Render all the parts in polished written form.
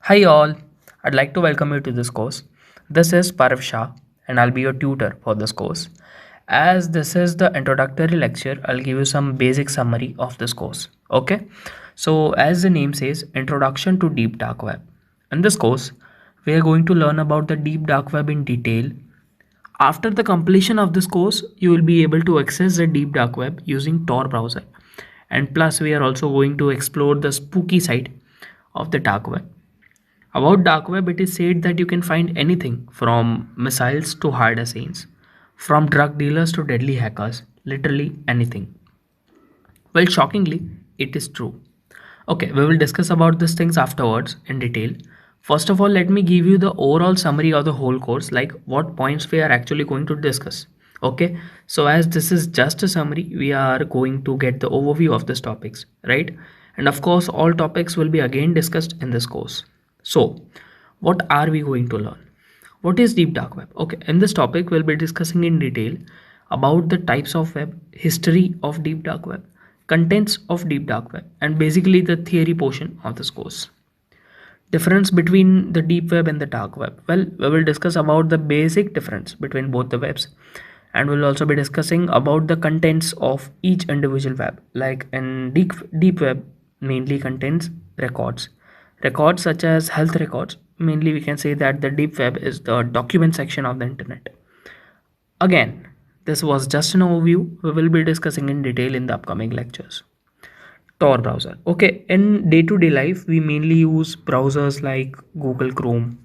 Hi all, I'd like to welcome you to this course. This is Parav Shah and I'll be your tutor for this course. As this is the introductory lecture, I'll give you some basic summary of this course. Okay, so as the name says, Introduction to Deep Dark Web. In this course, we are going to learn about the Deep Dark Web in detail. After the completion of this course, you will be able to access the Deep Dark Web using Tor browser. And plus, we are also going to explore the spooky side of the dark web. About dark web, it is said that you can find anything from missiles to hard assassins, from drug dealers to deadly hackers, literally anything. Well, shockingly, it is true. Okay, we will discuss about these things afterwards in detail. First of all, let me give you the overall summary of the whole course, like what points we are actually going to discuss. Okay, so as this is just a summary, we are going to get the overview of these topics, right? And of course, all topics will be again discussed in this course. So, what are we going to learn? What is deep dark web? Okay, in this topic, we'll be discussing in detail about the types of web, history of deep dark web, contents of deep dark web, and basically the theory portion of this course. Difference between the deep web and the dark web. Well, we will discuss about the basic difference between both the webs, and we'll also be discussing about the contents of each individual web. Like in deep web, mainly contains records. Records such as health records. Mainly, we can say that the deep web is the document section of the internet. Again, this was just an overview. We will be discussing in detail in the upcoming lectures. Tor browser. Okay, in day-to-day life, we mainly use browsers like Google Chrome,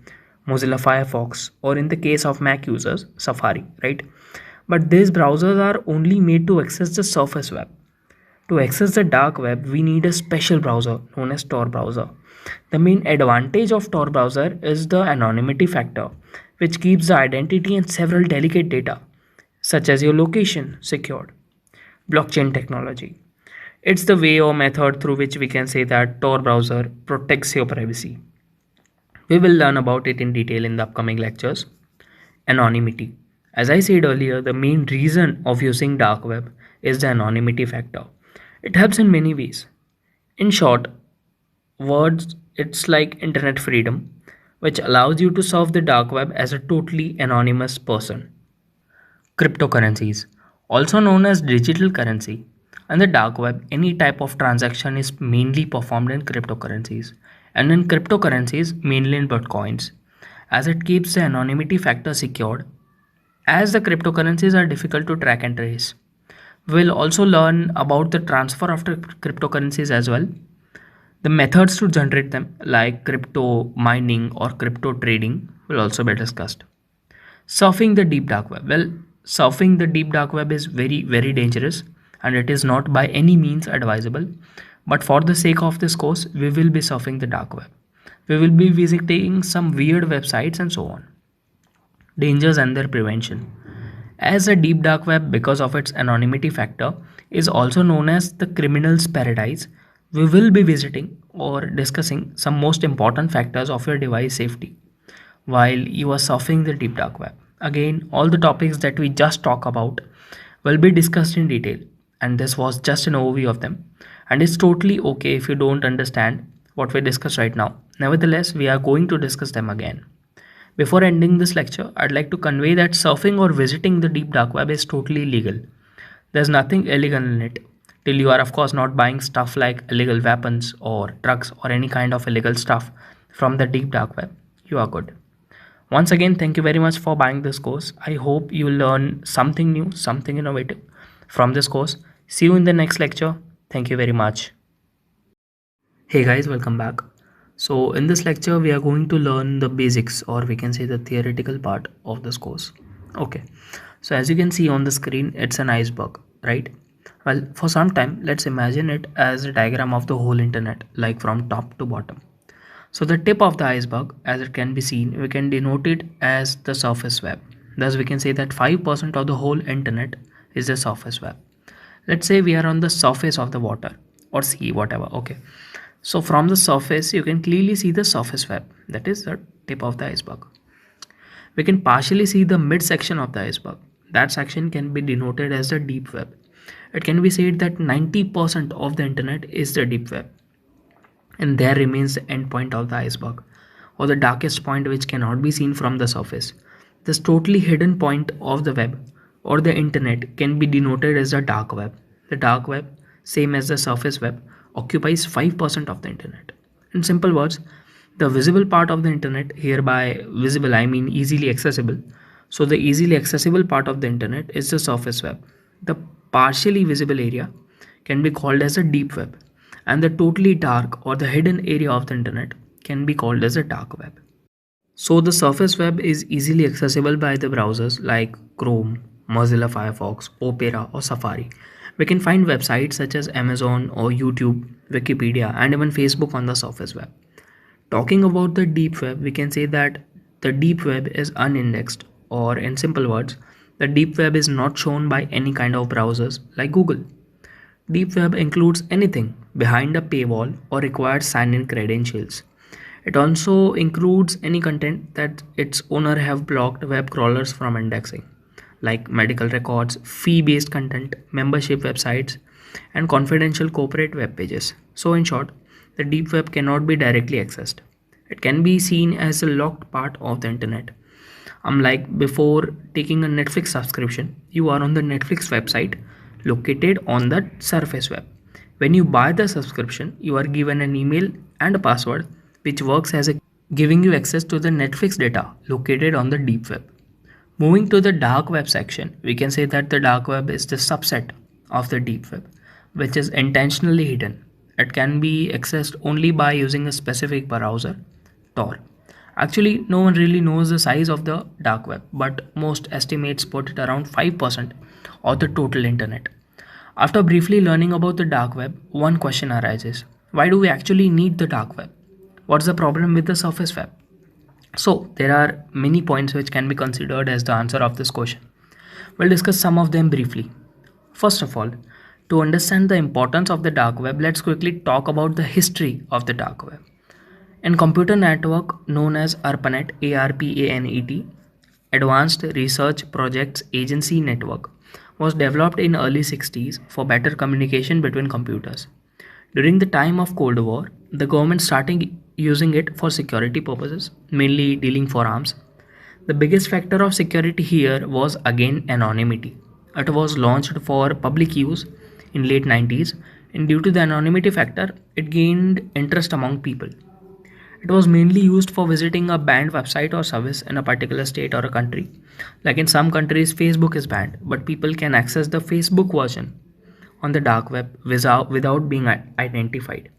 Mozilla Firefox, or in the case of Mac users, Safari, right? But these browsers are only made to access the surface web. To access the dark web, we need a special browser known as Tor browser. The main advantage of Tor browser is the anonymity factor, which keeps the identity and several delicate data, such as your location, secured. Blockchain technology. It's the way or method through which we can say that Tor browser protects your privacy. We will learn about it in detail in the upcoming lectures. Anonymity. As I said earlier, the main reason of using dark web is the anonymity factor. It helps in many ways. In short, words, it's like internet freedom, which allows you to surf the dark web as a totally anonymous person. Cryptocurrencies, also known as digital currency. On the dark web, any type of transaction is mainly performed in cryptocurrencies, and in cryptocurrencies, mainly in bitcoins, as it keeps the anonymity factor secured, as the cryptocurrencies are difficult to track and trace. We'll also learn about the transfer of the cryptocurrencies as well. The methods to generate them, like crypto mining or crypto trading, will also be discussed. Surfing the deep dark web. Well, surfing the deep dark web is very dangerous and it is not by any means advisable. But for the sake of this course, we will be surfing the dark web. We will be visiting some weird websites and so on. Dangers and their prevention. As a deep dark web, because of its anonymity factor, is also known as the criminal's paradise, we will be visiting or discussing some most important factors of your device safety while you are surfing the deep dark web. Again, all the topics that we just talk about will be discussed in detail, and this was just an overview of them. And it's totally okay if you don't understand what we discussed right now. Nevertheless, we are going to discuss them again. Before ending this lecture, I'd like to convey that surfing or visiting the deep dark web is totally legal. There's nothing illegal in it. Till you are, of course, not buying stuff like illegal weapons or drugs or any kind of illegal stuff from the deep dark web. You are good. Once again, thank you very much for buying this course. I hope you learn something new, something innovative from this course. See you in the next lecture. Thank you very much. Hey guys, welcome back. So in this lecture, we are going to learn the basics, or we can say the theoretical part of this course. Okay. So as you can see on the screen, it's an iceberg, right? Well, for some time, let's imagine it as a diagram of the whole internet, like from top to bottom. So the tip of the iceberg, as it can be seen, we can denote it as the surface web. Thus, we can say that 5% of the whole internet is the surface web. Let's say we are on the surface of the water or sea, whatever. Okay. So from the surface, you can clearly see the surface web. That is the tip of the iceberg. We can partially see the midsection of the iceberg. That section can be denoted as the deep web. It can be said that 90% of the internet is the deep web, and there remains the end point of the iceberg. or the darkest point which cannot be seen from the surface. This totally hidden point of the web or the internet can be denoted as the dark web. The dark web, same as the surface web, occupies 5% of the internet. In simple words, the visible part of the internet, hereby visible I mean easily accessible. So the easily accessible part of the internet is the surface web. The partially visible area can be called as a deep web, and the totally dark or the hidden area of the internet can be called as a dark web. So the surface web is easily accessible by the browsers like Chrome, Mozilla Firefox, Opera or Safari. We can find websites such as Amazon or YouTube, Wikipedia and even Facebook on the surface web. Talking about the deep web, we can say that the deep web is unindexed, or in simple words, the deep web is not shown by any kind of browsers like Google. Deep web includes anything behind a paywall or requires sign-in credentials. It also includes any content that its owner have blocked web crawlers from indexing, like medical records, fee-based content, membership websites, and confidential corporate web pages. So in short, the deep web cannot be directly accessed. It can be seen as a locked part of the internet. Unlike before taking a Netflix subscription, you are on the Netflix website located on the surface web. When you buy the subscription, you are given an email and a password which works as a giving you access to the Netflix data located on the deep web. Moving to the dark web section, we can say that the dark web is the subset of the deep web, which is intentionally hidden. It can be accessed only by using a specific browser, Tor. Actually, no one really knows the size of the dark web, but most estimates put it around 5% of the total internet. After briefly learning about the dark web, one question arises. Why do we actually need the dark web? What's the problem with the surface web? So, there are many points which can be considered as the answer of this question. We'll discuss some of them briefly. First of all, to understand the importance of the dark web, let's quickly talk about the history of the dark web. In computer network known as ARPANET, ARPANET, Advanced Research Projects Agency Network, was developed in early 60s for better communication between computers. During the time of Cold War, the government started using it for security purposes, mainly dealing for arms. The biggest factor of security here was again anonymity. It was launched for public use in late 90s, and due to the anonymity factor, it gained interest among people. It was mainly used for visiting a banned website or service in a particular state or a country. Like in some countries, Facebook is banned, but people can access the Facebook version on the dark web without being identified.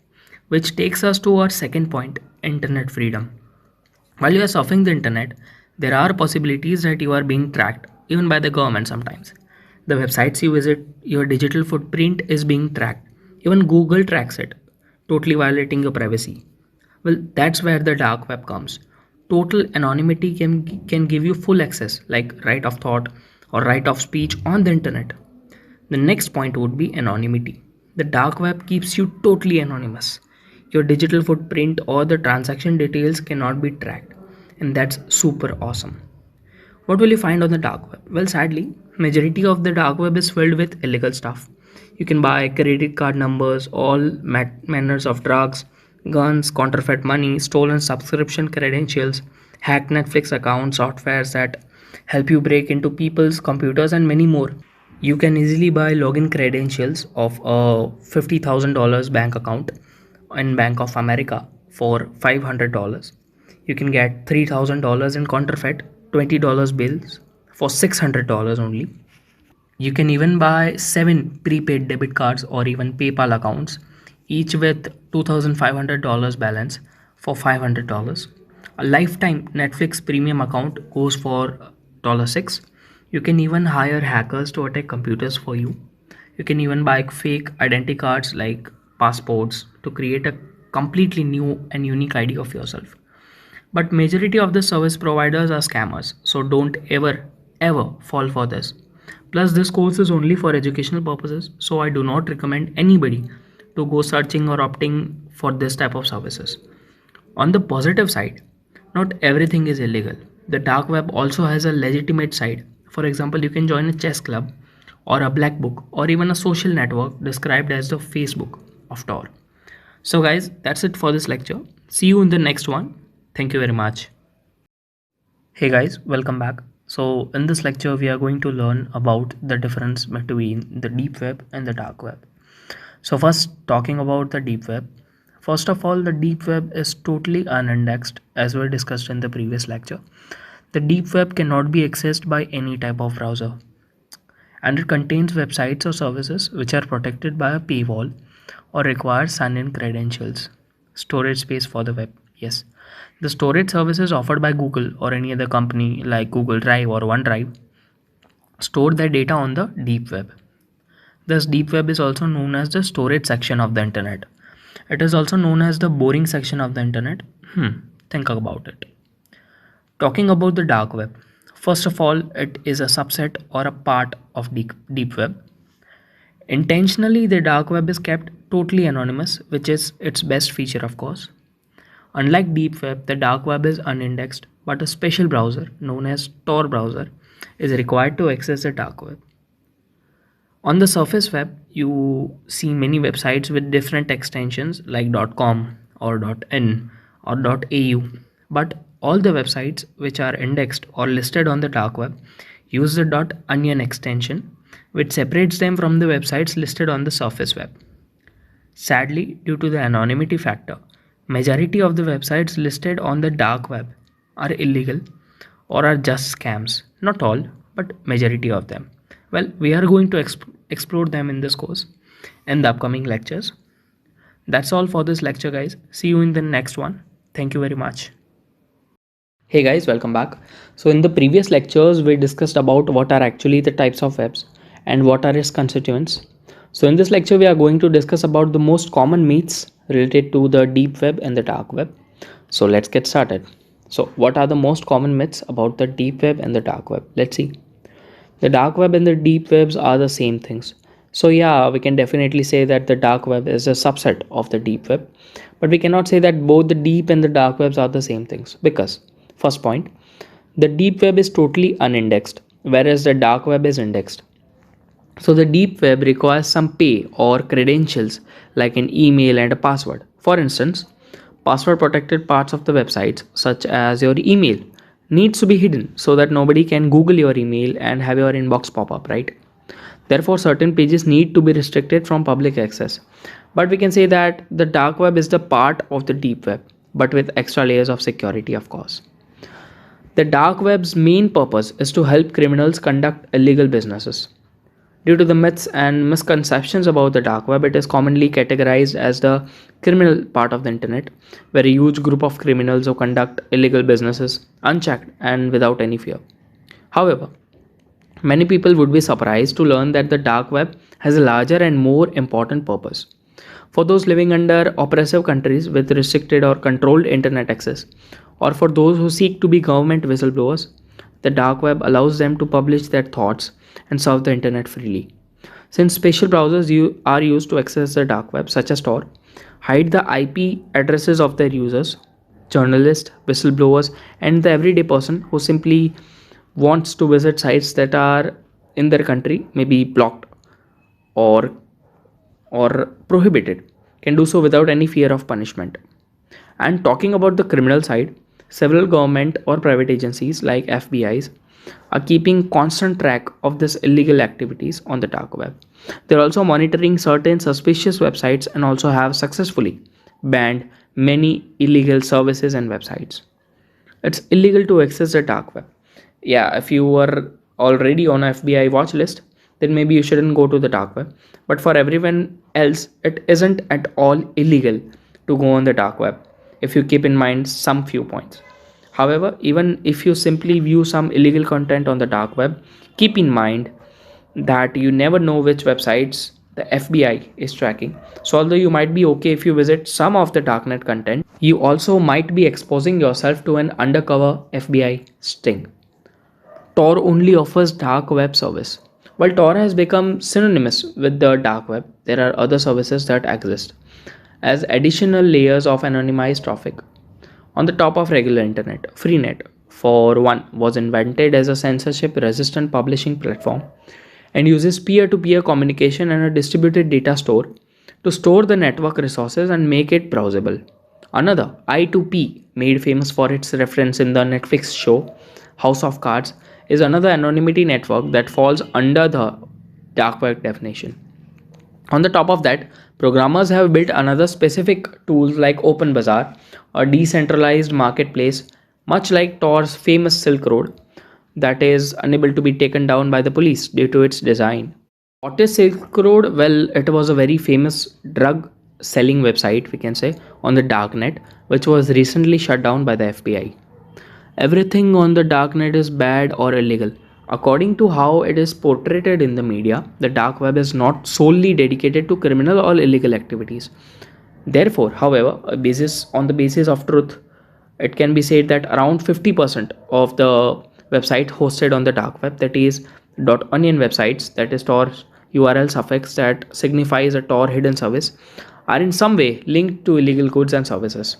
Which takes us to our second point, internet freedom. While you are surfing the internet, there are possibilities that you are being tracked, even by the government sometimes. The websites you visit, your digital footprint is being tracked. Even Google tracks it, totally violating your privacy. Well, that's where the dark web comes. Total anonymity can give you full access, like right of thought or right of speech on the internet. The next point would be anonymity. The dark web keeps you totally anonymous. Your digital footprint or the transaction details cannot be tracked, and that's super awesome. What will you find on the dark web? Well, sadly, majority of the dark web is filled with illegal stuff. You can buy credit card numbers, all manners of drugs, guns, counterfeit money, stolen subscription credentials, hacked Netflix accounts, softwares that help you break into people's computers, and many more. You can easily buy login credentials of a $50,000 bank account in Bank of America for $500. You can get $3,000 in counterfeit $20 bills for $600 only. You can even buy 7 prepaid debit cards or even PayPal accounts, each with $2,500 balance for $500. A lifetime Netflix premium account goes for $6. You can even hire hackers to attack computers for you. You can even buy fake identity cards like passports to create a completely new and unique ID of yourself. But majority of the service providers are scammers, so don't ever fall for this. Plus this course is only for educational purposes, so I do not recommend anybody to go searching or opting for this type of services. On the positive side, not everything is illegal. The dark web also has a legitimate side. For example, you can join a chess club or a black book or even a social network described as the Facebook of Tor. So guys, that's it for this lecture. See you in the next one. Thank you very much. Hey guys, welcome back. So in this lecture we are going to learn about the difference between the deep web and the dark web. So first, talking about the deep web. First of all, the deep web is totally unindexed as we discussed in the previous lecture. The deep web cannot be accessed by any type of browser, and it contains websites or services which are protected by a paywall or require sign-in credentials. Storage space for the web. Yes. The storage services offered by Google or any other company like Google Drive or OneDrive store their data on the deep web. Thus, deep web is also known as the storage section of the internet. It is also known as the boring section of the internet. Think about it. Talking about the dark web. First of all, it is a subset or a part of deep web. Intentionally, the dark web is kept totally anonymous, which is its best feature, of course. Unlike deep web, the dark web is unindexed, but a special browser known as Tor browser is required to access the dark web. On the surface web, you see many websites with different extensions like .com or .in or .au, but all the websites which are indexed or listed on the dark web use the .onion extension, which separates them from the websites listed on the surface web. Sadly, due to the anonymity factor, majority of the websites listed on the dark web are illegal or are just scams. Not all, but majority of them. Well, we are going to explore them in this course in the upcoming lectures. That's all for this lecture, guys. See you in the next one. Thank you very much. Hey guys, welcome back. So in the previous lectures, we discussed about what are actually the types of webs and what are its constituents. So in this lecture, we are going to discuss about the most common myths related to the deep web and the dark web. So let's get started. So what are the most common myths about the deep web and the dark web? Let's see. The dark web and the deep webs are the same things. So yeah, we can definitely say that the dark web is a subset of the deep web, but we cannot say that both the deep and the dark webs are the same things because first point, the deep web is totally unindexed, whereas the dark web is indexed. So the deep web requires some pay or credentials like an email and a password. For instance, password protected parts of the websites such as your email needs to be hidden so that nobody can Google your email and have your inbox pop up, right? Therefore, certain pages need to be restricted from public access. But we can say that the dark web is the part of the deep web, but with extra layers of security, of course. The dark web's main purpose is to help criminals conduct illegal businesses. Due to the myths and misconceptions about the dark web, it is commonly categorized as the criminal part of the internet, where a huge group of criminals who conduct illegal businesses unchecked and without any fear. However, many people would be surprised to learn that the dark web has a larger and more important purpose. For those living under oppressive countries with restricted or controlled internet access, or for those who seek to be government whistleblowers, the dark web allows them to publish their thoughts and surf the internet freely. Since special browsers are used to access the dark web, such as Tor, hide the IP addresses of their users, journalists, whistleblowers, and the everyday person who simply wants to visit sites that are in their country may be blocked or prohibited can do so without any fear of punishment. And talking about the criminal side, several government or private agencies like FBI's are keeping constant track of this illegal activities on the dark web. They're also monitoring certain suspicious websites and also have successfully banned many illegal services and websites. It's illegal to access the dark web. Yeah, if you were already on FBI watch list, then maybe you shouldn't go to the dark web. But for everyone else, it isn't at all illegal to go on the dark web if you keep in mind some few points. However, even if you simply view some illegal content on the dark web, keep in mind that you never know which websites the FBI is tracking. So although you might be okay if you visit some of the darknet content, you also might be exposing yourself to an undercover FBI sting. Tor only offers dark web service. While Tor has become synonymous with the dark web, there are other services that exist as additional layers of anonymized traffic. On the top of regular internet, Freenet, for one, was invented as a censorship-resistant publishing platform and uses peer-to-peer communication and a distributed data store to store the network resources and make it browsable. Another, I2P, made famous for its reference in the Netflix show House of Cards, is another anonymity network that falls under the dark web definition. On the top of that, programmers have built another specific tools like OpenBazaar, a decentralized marketplace, much like Tor's famous Silk Road, that is unable to be taken down by the police due to its design. What is Silk Road? Well, it was a very famous drug selling website, we can say, on the darknet, which was recently shut down by the FBI. Everything on the darknet is bad or illegal. According to how it is portrayed in the media, the dark web is not solely dedicated to criminal or illegal activities. Therefore, however, on the basis of truth, it can be said that around 50% of the website hosted on the dark web, that is .onion websites, that is Tor URL suffix that signifies a Tor hidden service, are in some way linked to illegal goods and services.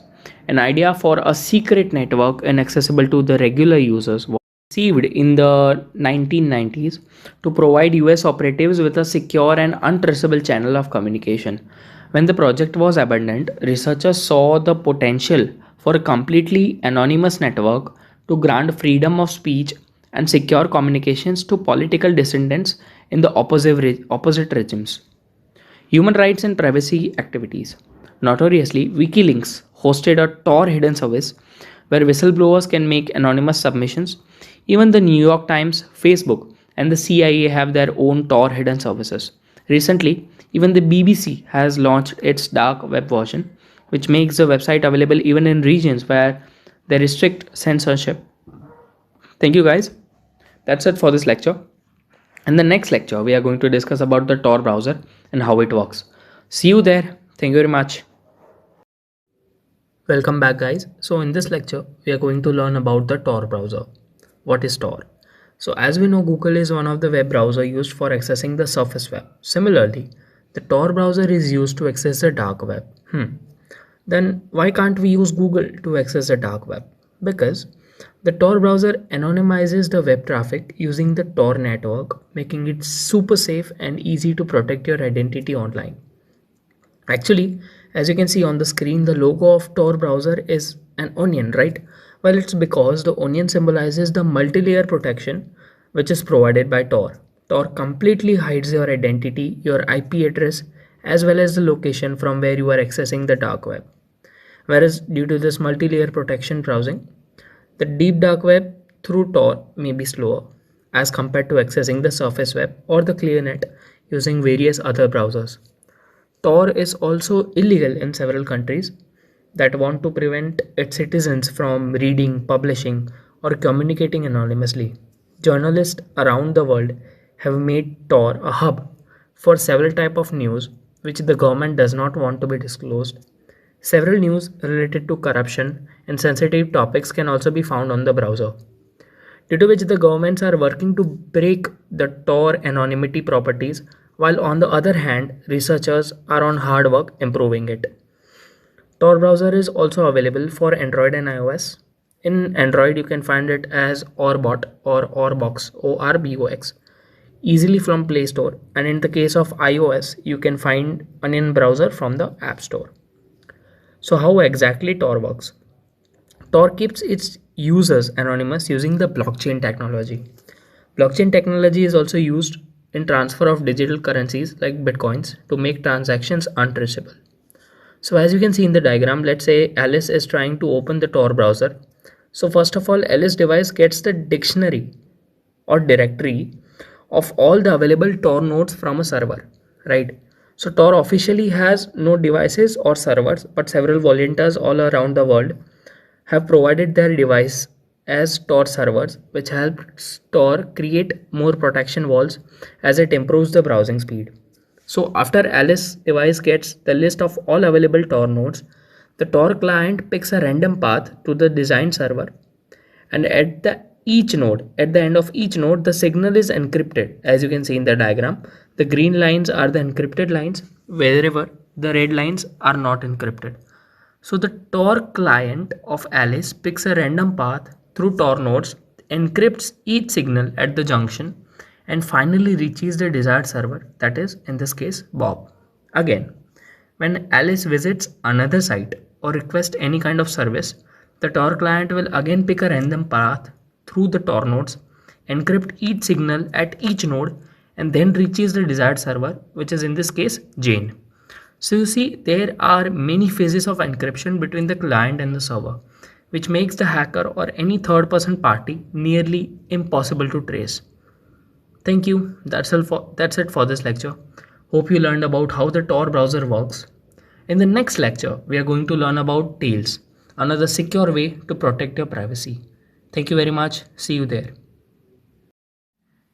An idea for a secret network inaccessible to the regular users was conceived in the 1990s to provide US operatives with a secure and untraceable channel of communication. When the project was abandoned, researchers saw the potential for a completely anonymous network to grant freedom of speech and secure communications to political dissidents in the opposite regimes. Human rights and privacy activities. Notoriously, WikiLeaks hosted a Tor hidden service where whistleblowers can make anonymous submissions. Even the New York Times, Facebook, and the CIA have their own Tor hidden services. Recently, even the BBC has launched its dark web version, which makes the website available even in regions where there is strict censorship. Thank you guys. That's it for this lecture. In the next lecture, we are going to discuss about the Tor browser and how it works. See you there. Thank you very much. Welcome back guys. So in this lecture, we are going to learn about the Tor browser. What is Tor? So as we know, Google is one of the web browser used for accessing the surface web. Similarly, the Tor browser is used to access the dark web. Then why can't we use Google to access the dark web? Because the Tor browser anonymizes the web traffic using the Tor network, making it super safe and easy to protect your identity online. Actually, as you can see on the screen, the logo of Tor browser is an onion, right? Well, it's because the onion symbolizes the multi-layer protection which is provided by Tor. Tor completely hides your identity, your IP address, as well as the location from where you are accessing the dark web. Whereas due to this multi-layer protection browsing, the deep dark web through Tor may be slower as compared to accessing the surface web or the clear net using various other browsers. Tor is also illegal in several countries that want to prevent its citizens from reading, publishing, or communicating anonymously. Journalists around the world have made Tor a hub for several types of news which the government does not want to be disclosed. Several news related to corruption and sensitive topics can also be found on the browser, due to which the governments are working to break the Tor anonymity properties, while on the other hand, researchers are on hard work improving it. Tor browser is also available for Android and iOS. In Android, you can find it as Orbot or Orbox, ORBOX, easily from Play Store, and in the case of iOS, you can find Onion browser from the App Store. So how exactly Tor works? Tor keeps its users anonymous using the blockchain technology. Blockchain technology is also used in transfer of digital currencies like bitcoins to make transactions untraceable. So as you can see in the diagram, let's say Alice is trying to open the Tor browser. So first of all, Alice device gets the dictionary or directory of all the available Tor nodes from a server, right? So Tor officially has no devices or servers, but several volunteers all around the world have provided their device as Tor servers, which helps Tor create more protection walls as it improves the browsing speed. So after Alice device gets the list of all available Tor nodes, the Tor client picks a random path to the designed server, and at the end of each node, the signal is encrypted. As you can see in the diagram, the green lines are the encrypted lines, wherever the red lines are not encrypted. So the Tor client of Alice picks a random path through Tor nodes, encrypts each signal at the junction, and finally reaches the desired server, that is in this case Bob. Again, when Alice visits another site or requests any kind of service, The Tor client will again pick a random path through the Tor nodes, encrypt each signal at each node, and then reaches the desired server, which is in this case Jane. So you see, there are many phases of encryption between the client and the server, which makes the hacker or any third person party nearly impossible to trace. Thank you. That's it for this lecture. Hope you learned about how the Tor browser works. In the next lecture, we are going to learn about Tails, another secure way to protect your privacy. Thank you very much. See you there.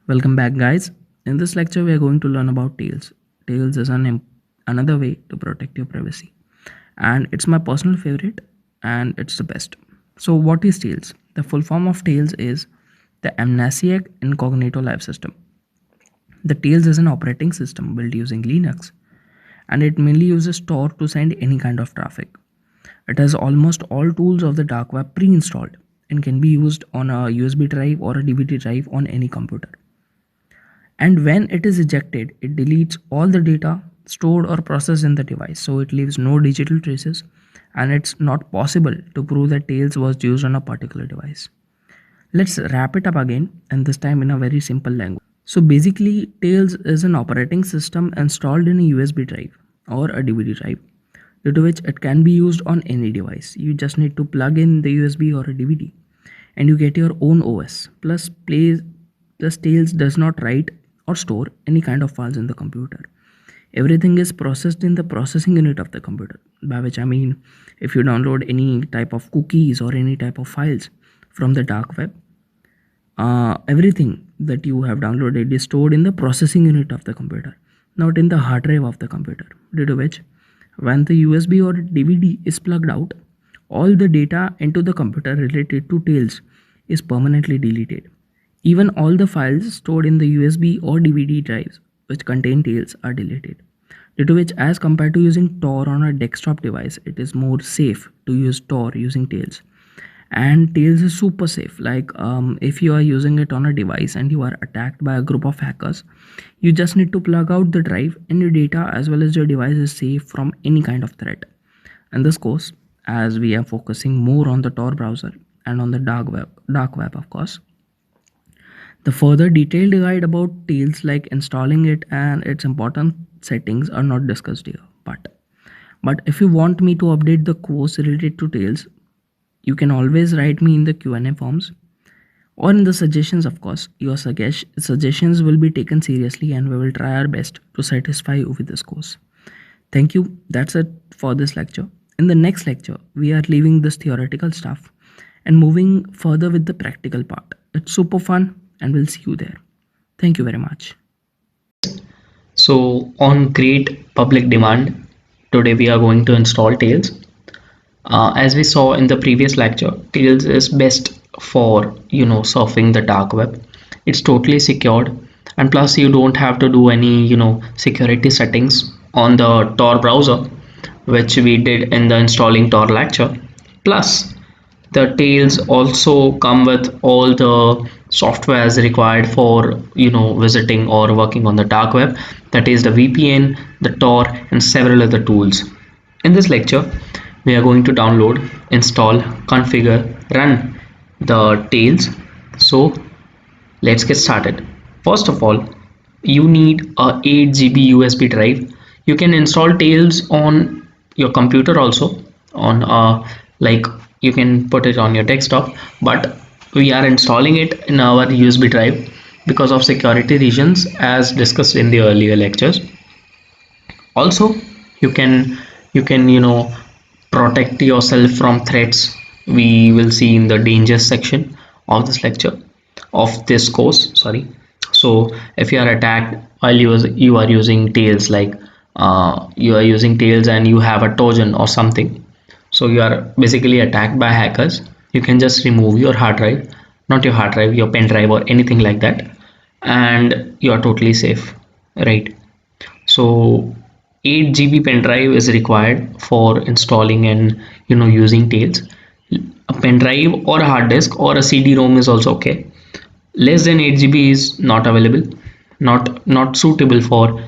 Welcome back, guys. In this lecture, we are going to learn about Tails. Tails is another way to protect your privacy, and it's my personal favorite, and it's the best. So, what is Tails? The full form of Tails is the Amnesiac Incognito Live System. The Tails is an operating system built using Linux, and it mainly uses Tor to send any kind of traffic. It has almost all tools of the dark web pre-installed and can be used on a USB drive or a DVD drive on any computer. And when it is ejected, it deletes all the data stored or processed in the device, so it leaves no digital traces, and it's not possible to prove that Tails was used on a particular device. Let's wrap it up again, and this time in a very simple language. So basically, Tails is an operating system installed in a USB drive or a DVD drive, due to which it can be used on any device. You just need to plug in the USB or a DVD, and you get your own OS. Plus Tails does not write or store any kind of files in the computer. Everything is processed in the processing unit of the computer, by which I mean if you download any type of cookies or any type of files from the dark web, everything that you have downloaded is stored in the processing unit of the computer, not in the hard drive of the computer, due to which when the USB or DVD is plugged out, all the data into the computer related to Tails is permanently deleted. Even all the files stored in the USB or DVD drives which contain Tails are deleted, due to which as compared to using Tor on a desktop device, it is more safe to use Tor using Tails. And Tails is super safe. Like if you are using it on a device and you are attacked by a group of hackers, you just need to plug out the drive and your data as well as your device is safe from any kind of threat. In this course, as we are focusing more on the Tor browser and on the dark web of course, the further detailed guide about Tails, like installing it and its important settings, are not discussed here. But if you want me to update the course related to Tails, you can always write me in the Q&A forms or in the suggestions. Of course, your suggestions will be taken seriously, and we will try our best to satisfy you with this course. Thank you. That's it for this lecture. In the next lecture, we are leaving this theoretical stuff and moving further with the practical part. It's super fun, and we'll see you there. Thank you very much. So on great public demand, today we are going to install Tails. As we saw in the previous lecture, Tails is best for surfing the dark web. It's totally secured, and plus you don't have to do any security settings on the Tor browser, which we did in the installing Tor lecture. Plus the Tails also come with all the softwares required for visiting or working on the dark web, that is the VPN, the Tor, and several other tools. In this lecture, we are going to download, install, configure, run the Tails. So let's get started. First of all, you need a 8 GB USB drive. You can install Tails on your computer also, on like you can put it on your desktop, but we are installing it in our USB drive because of security reasons, as discussed in the earlier lectures. Also, you can protect yourself from threats. We will see in the dangers section of this lecture, of this course, sorry. So if you are attacked while you are using Tails, like you are using Tails and you have a Trojan or something, so you are basically attacked by hackers, you can just remove your hard drive, not your hard drive, your pen drive or anything like that, and you are totally safe, right? So 8 GB pen drive is required for installing and using Tails. A pen drive or a hard disk or a CD-ROM is also okay. Less than 8 GB is not available, not suitable for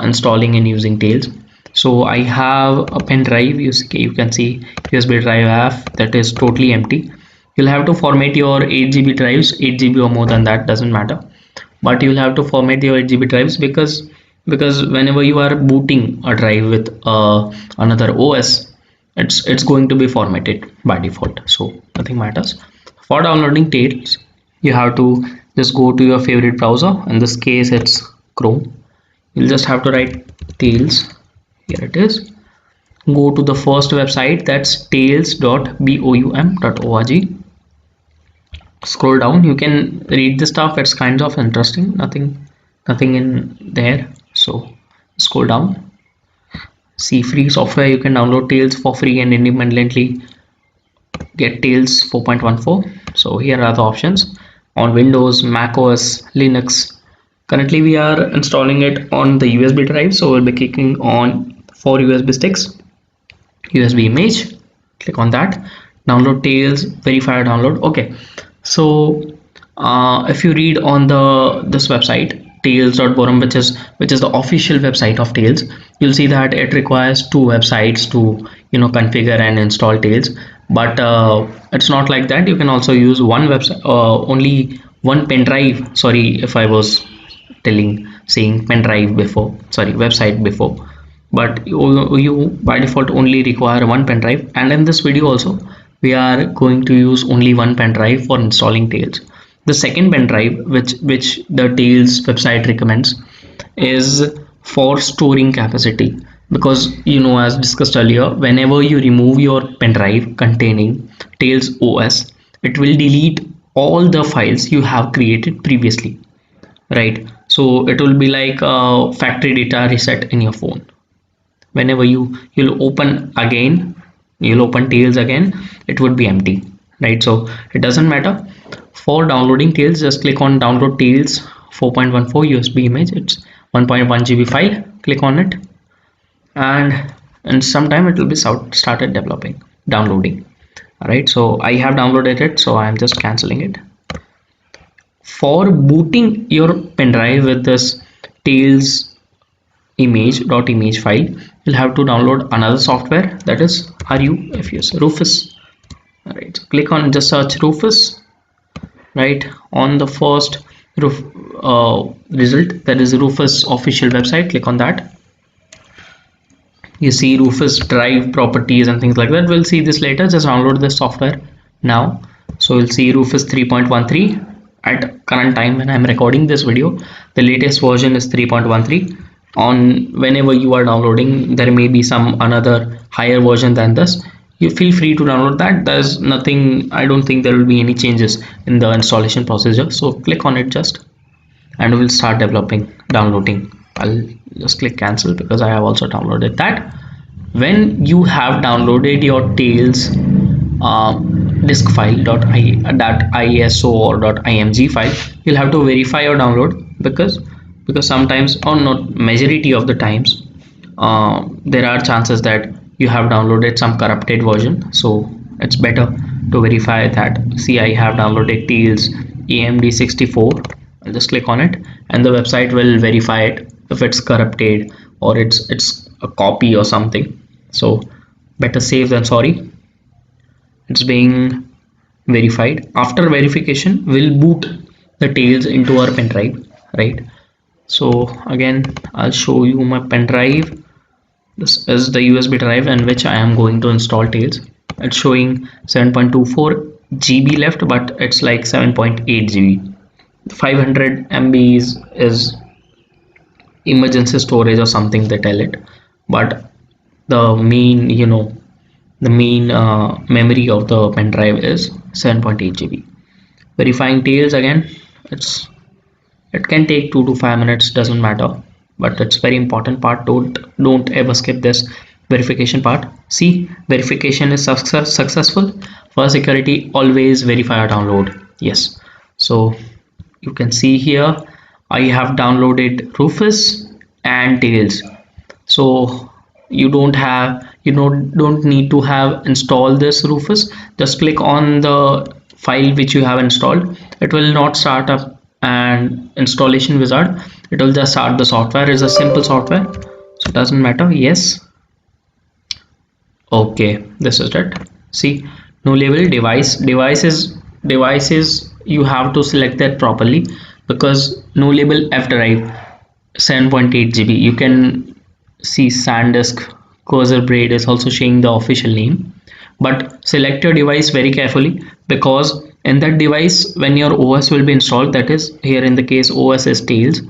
installing and using Tails. So I have a pen drive. You can see USB drive I have that is totally empty. You'll have to format your 8 GB drives, 8 GB or more than that, doesn't matter, but you'll have to format your 8 GB drives because whenever you are booting a drive with another OS, it's going to be formatted by default, so nothing matters. For downloading Tails, you have to just go to your favorite browser. In this case it's Chrome. You'll just have to write Tails. Here it is. Go to the first website, that's tails.boum.org. Scroll down, you can read the stuff. It's kind of interesting. Nothing in there, so scroll down. See free software. You can download Tails for free and independently get Tails 4.14. so here are the options on Windows, Mac OS, Linux. Currently we are installing it on the USB drive, so we'll be clicking on 4 USB sticks, USB image, click on that, download Tails, verify download. Okay, so if you read on this website tails.borum, which is the official website of Tails, you'll see that it requires 2 websites to configure and install Tails. But it's not like that. You can also use one website, only one pen drive. Sorry if I was saying pen drive before, sorry, website before. But you by default only require one pen drive, and in this video also we are going to use only one pen drive for installing Tails. The second pen drive which the Tails website recommends is for storing capacity, because as discussed earlier, whenever you remove your pen drive containing Tails OS, it will delete all the files you have created previously, right? So it will be like a factory data reset in your phone. Whenever you'll open Tails again, it would be empty, right? So it doesn't matter. For downloading Tails, just click on download Tails 4.14 USB image. It's 1.1 GB file. Click on it, and in some time it will be started downloading. All right, so I have downloaded it, so I'm just canceling it. For booting your pen drive with this Tails image file, you'll have to download another software, that is Rufus. All right, so click on, just search Rufus, right on the first result, that is Rufus official website. Click on that. You see Rufus drive properties and things like that. We'll see this later. Just download this software now. So we'll see Rufus 3.13 at current time when I'm recording this video. The latest version is 3.13. On whenever you are downloading, there may be some another higher version than this. You feel free to download that. There's nothing, I don't think there will be any changes in the installation procedure. So click on it just, and we'll start downloading. I'll just click cancel because I have also downloaded that. When you have downloaded your Tails disk file .iso or .img file, you'll have to verify your download, because sometimes, or not majority of the times, there are chances that you have downloaded some corrupted version. So it's better to verify that. See, I have downloaded Tails AMD64. I'll just click on it, and the website will verify it if it's corrupted or it's a copy or something. So better safe than sorry. It's being verified. After verification, we'll boot the Tails into our pen drive, right? So again, I'll show you my pen drive. This is the USB drive in which I am going to install Tails. It's showing 7.24 GB left, but it's like 7.8 GB. 500 MB is emergency storage or something, they tell it, but the main memory of the pen drive is 7.8 GB. Verifying Tails again, it can take 2 to 5 minutes, doesn't matter, but it's very important part. Don't ever skip this verification part. See, verification is successful. For security, always verify a download. Yes, so you can see here I have downloaded Rufus and Tails. So you don't need to have installed this Rufus. Just click on the file which you have installed. It will not start up an installation wizard. It will just start the software. It's a simple software. So doesn't matter. Yes. Okay, this is it. See, no label devices you have to select that properly, because no label F drive 7.8 GB. You can see SanDisk cursor braid is also showing the official name, but select your device very carefully, because in that device when your OS will be installed, that is here in the case OS is Tails,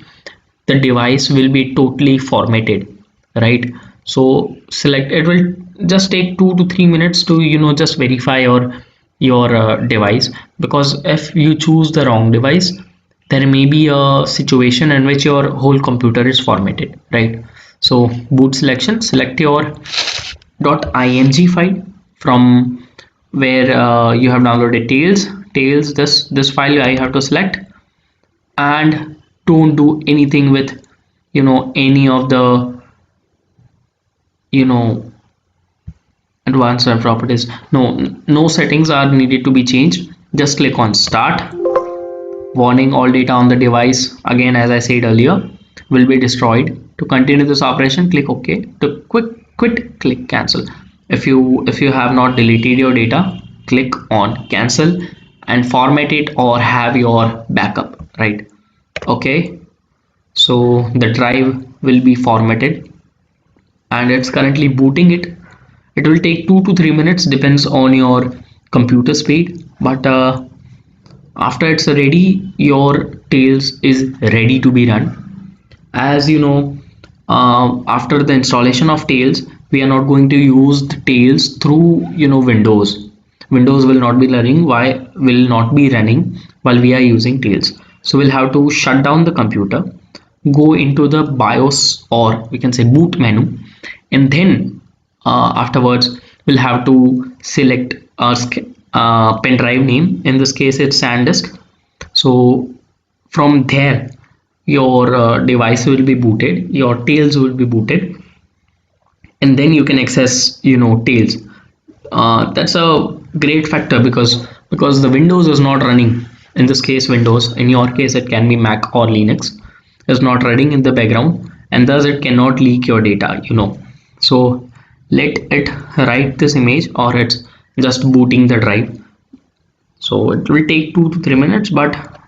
the device will be totally formatted, right? So select, it will just take 2 to 3 minutes to just verify your device, because if you choose the wrong device, there may be a situation in which your whole computer is formatted, right? So boot selection, select your .img file from where you have downloaded Tails. This file I have to select, and don't do anything with any of the you know advanced web properties. No settings are needed to be changed. Just click on start. Warning, all data on the device, again as I said earlier, will be destroyed. To continue this operation, click OK. To quit, click cancel. If you have not deleted your data, click on cancel and format it or have your backup, right? Okay, so the drive will be formatted and it's currently booting it. It will take 2 to 3 minutes, depends on your computer speed, but after it's ready, your Tails is ready to be run. As you know, after the installation of Tails, we are not going to use the Tails through Windows. Windows will not be running. Why will not be running while we are using Tails? So we'll have to shut down the computer, go into the BIOS, or we can say boot menu, and then afterwards we'll have to select our pen drive name. In this case it's SanDisk. So from there your device will be booted, your Tails will be booted, and then you can access Tails. That's a great factor, because the Windows is not running. In this case Windows, in your case it can be Mac or Linux, is not running in the background, and thus it cannot leak your data. So let it write this image, or it's just booting the drive. So it will take 2 to 3 minutes, but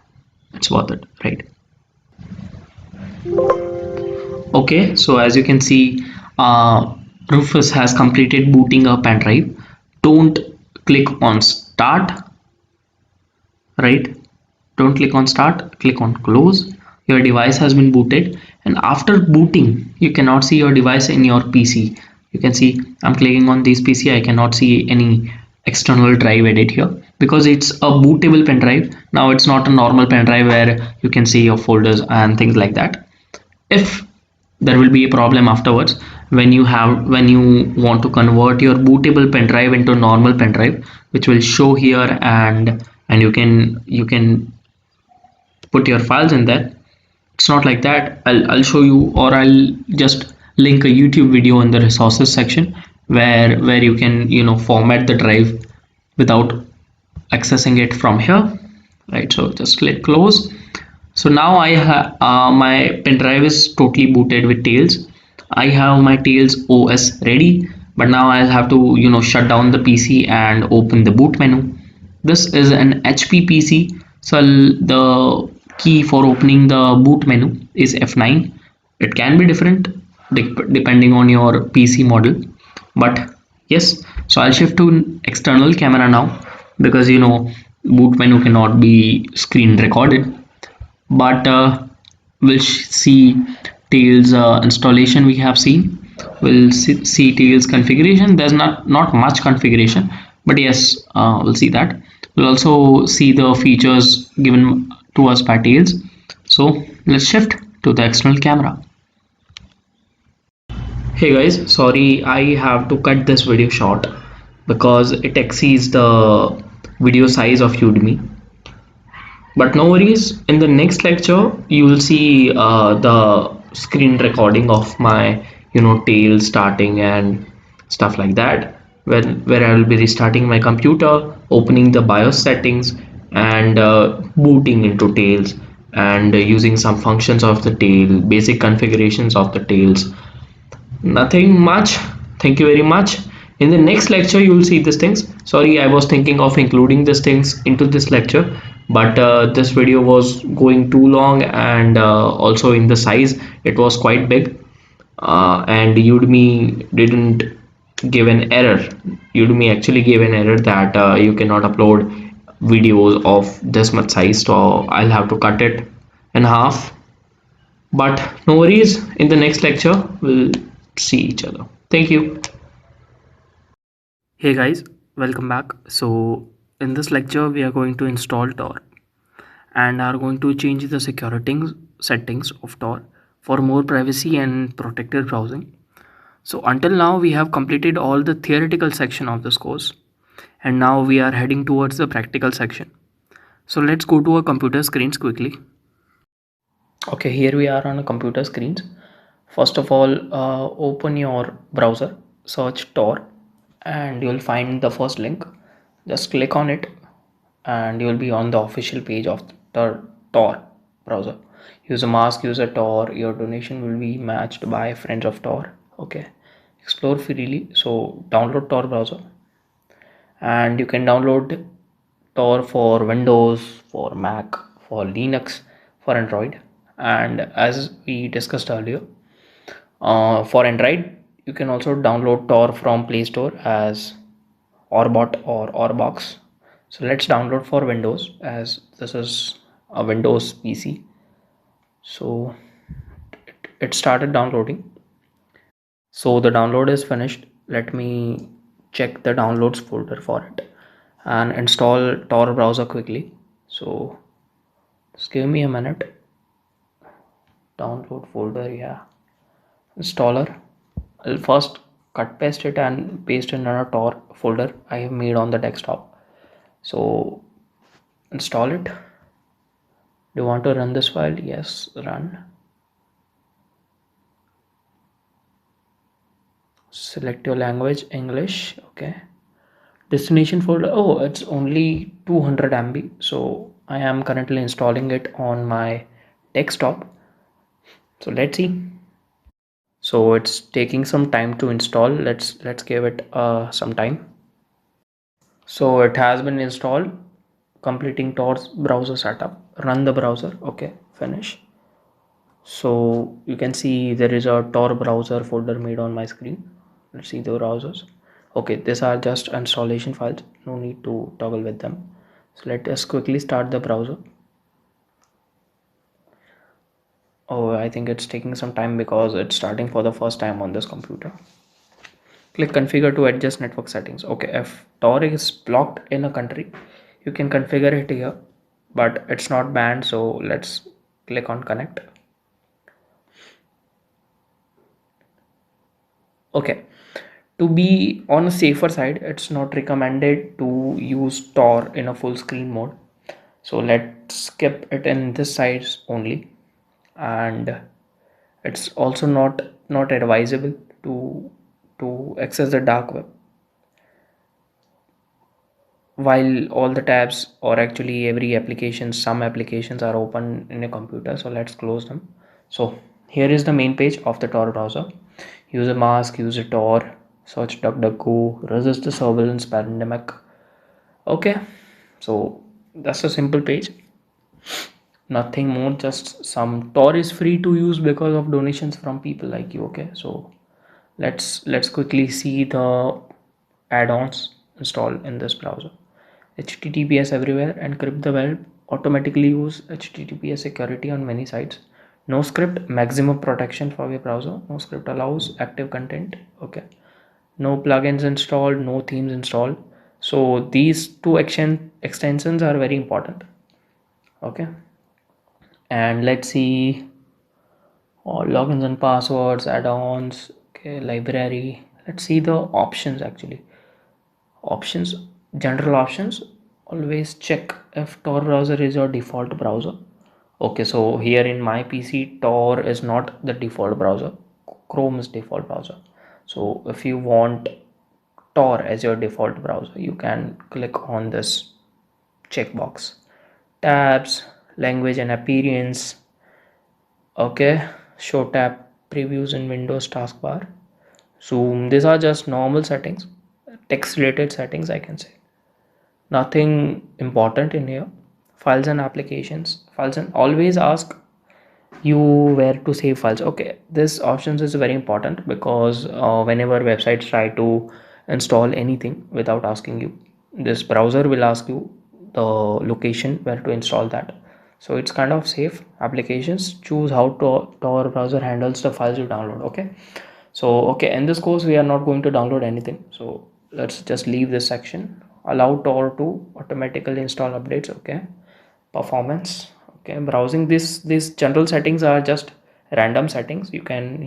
it's worth it, right? Okay, so as you can see, Rufus has completed booting a pen drive. Don't click on start, right? Don't click on start, click on close. Your device has been booted, and after booting you cannot see your device in your PC. You can see I'm clicking on this PC, I cannot see any external drive edit here, because it's a bootable pen drive. Now it's not a normal pen drive where you can see your folders and things like that. If there will be a problem afterwards when you want to convert your bootable pen drive into normal pen drive, which will show here, and you can put your files in there. It's not like that. I'll show you, or I'll just link a YouTube video in the resources section where you can format the drive without accessing it from here, right? So just click close. So now I have my pen drive is totally booted with Tails. I have my Tails OS ready, but now I'll have to shut down the PC and open the boot menu. This is an HP PC, so the key for opening the boot menu is F9. It can be different depending on your PC model, but yes. So I'll shift to external camera now, because boot menu cannot be screen recorded, but we'll see Tails installation. We have seen, we'll see Tails configuration. There's not much configuration, but yes, we'll see that. We'll also see the features given to us by Tails. So let's shift to the external camera. Hey guys, sorry, I have to cut this video short because it exceeds the video size of Udemy. But no worries, in the next lecture you will see the screen recording of my Tails starting and stuff like that, where I will be restarting my computer, opening the BIOS settings, and booting into Tails, and using some functions of the Tail, basic configurations of the Tails. Nothing much. Thank you very much. In the next lecture, you will see these things. Sorry, I was thinking of including these things into this lecture, but this video was going too long, and also in the size, it was quite big. And Udemy didn't give an error. Udemy actually gave an error that you cannot upload videos of this much size, so I'll have to cut it in half. But no worries, in the next lecture, we'll see each other. Thank you. Hey guys, welcome back. So, in this lecture, we are going to install Tor and are going to change the security settings of Tor for more privacy and protected browsing. So, until now, we have completed all the theoretical section of this course, and now we are heading towards the practical section. So, let's go to our computer screens quickly. Okay, here we are on a computer screens. First of all, open your browser, search Tor, and you'll find the first link. Just click on it, and you'll be on the official page of the Tor browser. Use a mask, use a Tor. Your donation will be matched by friends of Tor. Okay, explore freely. So download Tor browser, and you can download Tor for Windows, for Mac, for Linux, for Android. And as we discussed earlier, for Android, you can also download Tor from Play Store as Orbot or Orbox. So let's download for Windows as this is a Windows PC. So it started downloading. So the download is finished. Let me check the downloads folder for it and install Tor browser quickly. So just give me a minute. Download folder, yeah. Installer. I'll first cut paste it and paste in another Tor folder I have made on the desktop. So install it. Do you want to run this file? Yes, run. Select your language, English. Okay. Destination folder. Oh, it's only 200 MB. So I am currently installing it on my desktop. So let's see. So it's taking some time to install. Let's give it some time. So it has been installed. Completing Tor's browser setup. Run the browser. Okay, finish. So you can see there is a Tor browser folder made on my screen. Let's see the browsers. Okay, these are just installation files. No need to toggle with them. So let us quickly start the browser. Oh, I think it's taking some time because it's starting for the first time on this computer. Click configure to adjust network settings. Okay, if Tor is blocked in a country, you can configure it here, but it's not banned. So let's click on connect. Okay, to be on a safer side, it's not recommended to use Tor in a full screen mode. So let's skip it in this size only, and it's also not advisable to access the dark web while all the tabs or actually every application, some applications are open in a computer. So let's close them. So here is the main page of the Tor browser. Use a mask, use a Tor, search DuckDuckGo, resist the surveillance pandemic. Okay, so that's a simple page, nothing more, just some. Tor is free to use because of donations from people like you. Okay, so let's quickly see the add-ons installed in this browser. HTTPS everywhere, encrypt the web, automatically use HTTPS security on many sites. No script, maximum protection for your browser. No script allows active content. Okay, no plugins installed, no themes installed. So these two extensions are very important. Okay, and let's see all logins and passwords, add-ons. Okay, library. Let's see the options actually. Options, general options. Always check if Tor browser is your default browser. Okay, so here in my PC, Tor is not the default browser. Chrome is default browser. So if you want Tor as your default browser, you can click on this checkbox. Tabs, language and appearance. Okay, show tab previews in Windows taskbar. So these are just normal settings, text related settings, I can say. Nothing important in here. Files and applications. Files and always ask you where to save files. Okay, this options is very important because whenever websites try to install anything without asking you, this browser will ask you the location where to install that. So it's kind of safe. Applications, choose how to Tor browser handles the files you download. Okay, so okay, in this course we are not going to download anything, so let's just leave this section. Allow Tor to automatically install updates. Okay, performance. Okay, browsing, this these general settings are just random settings. You can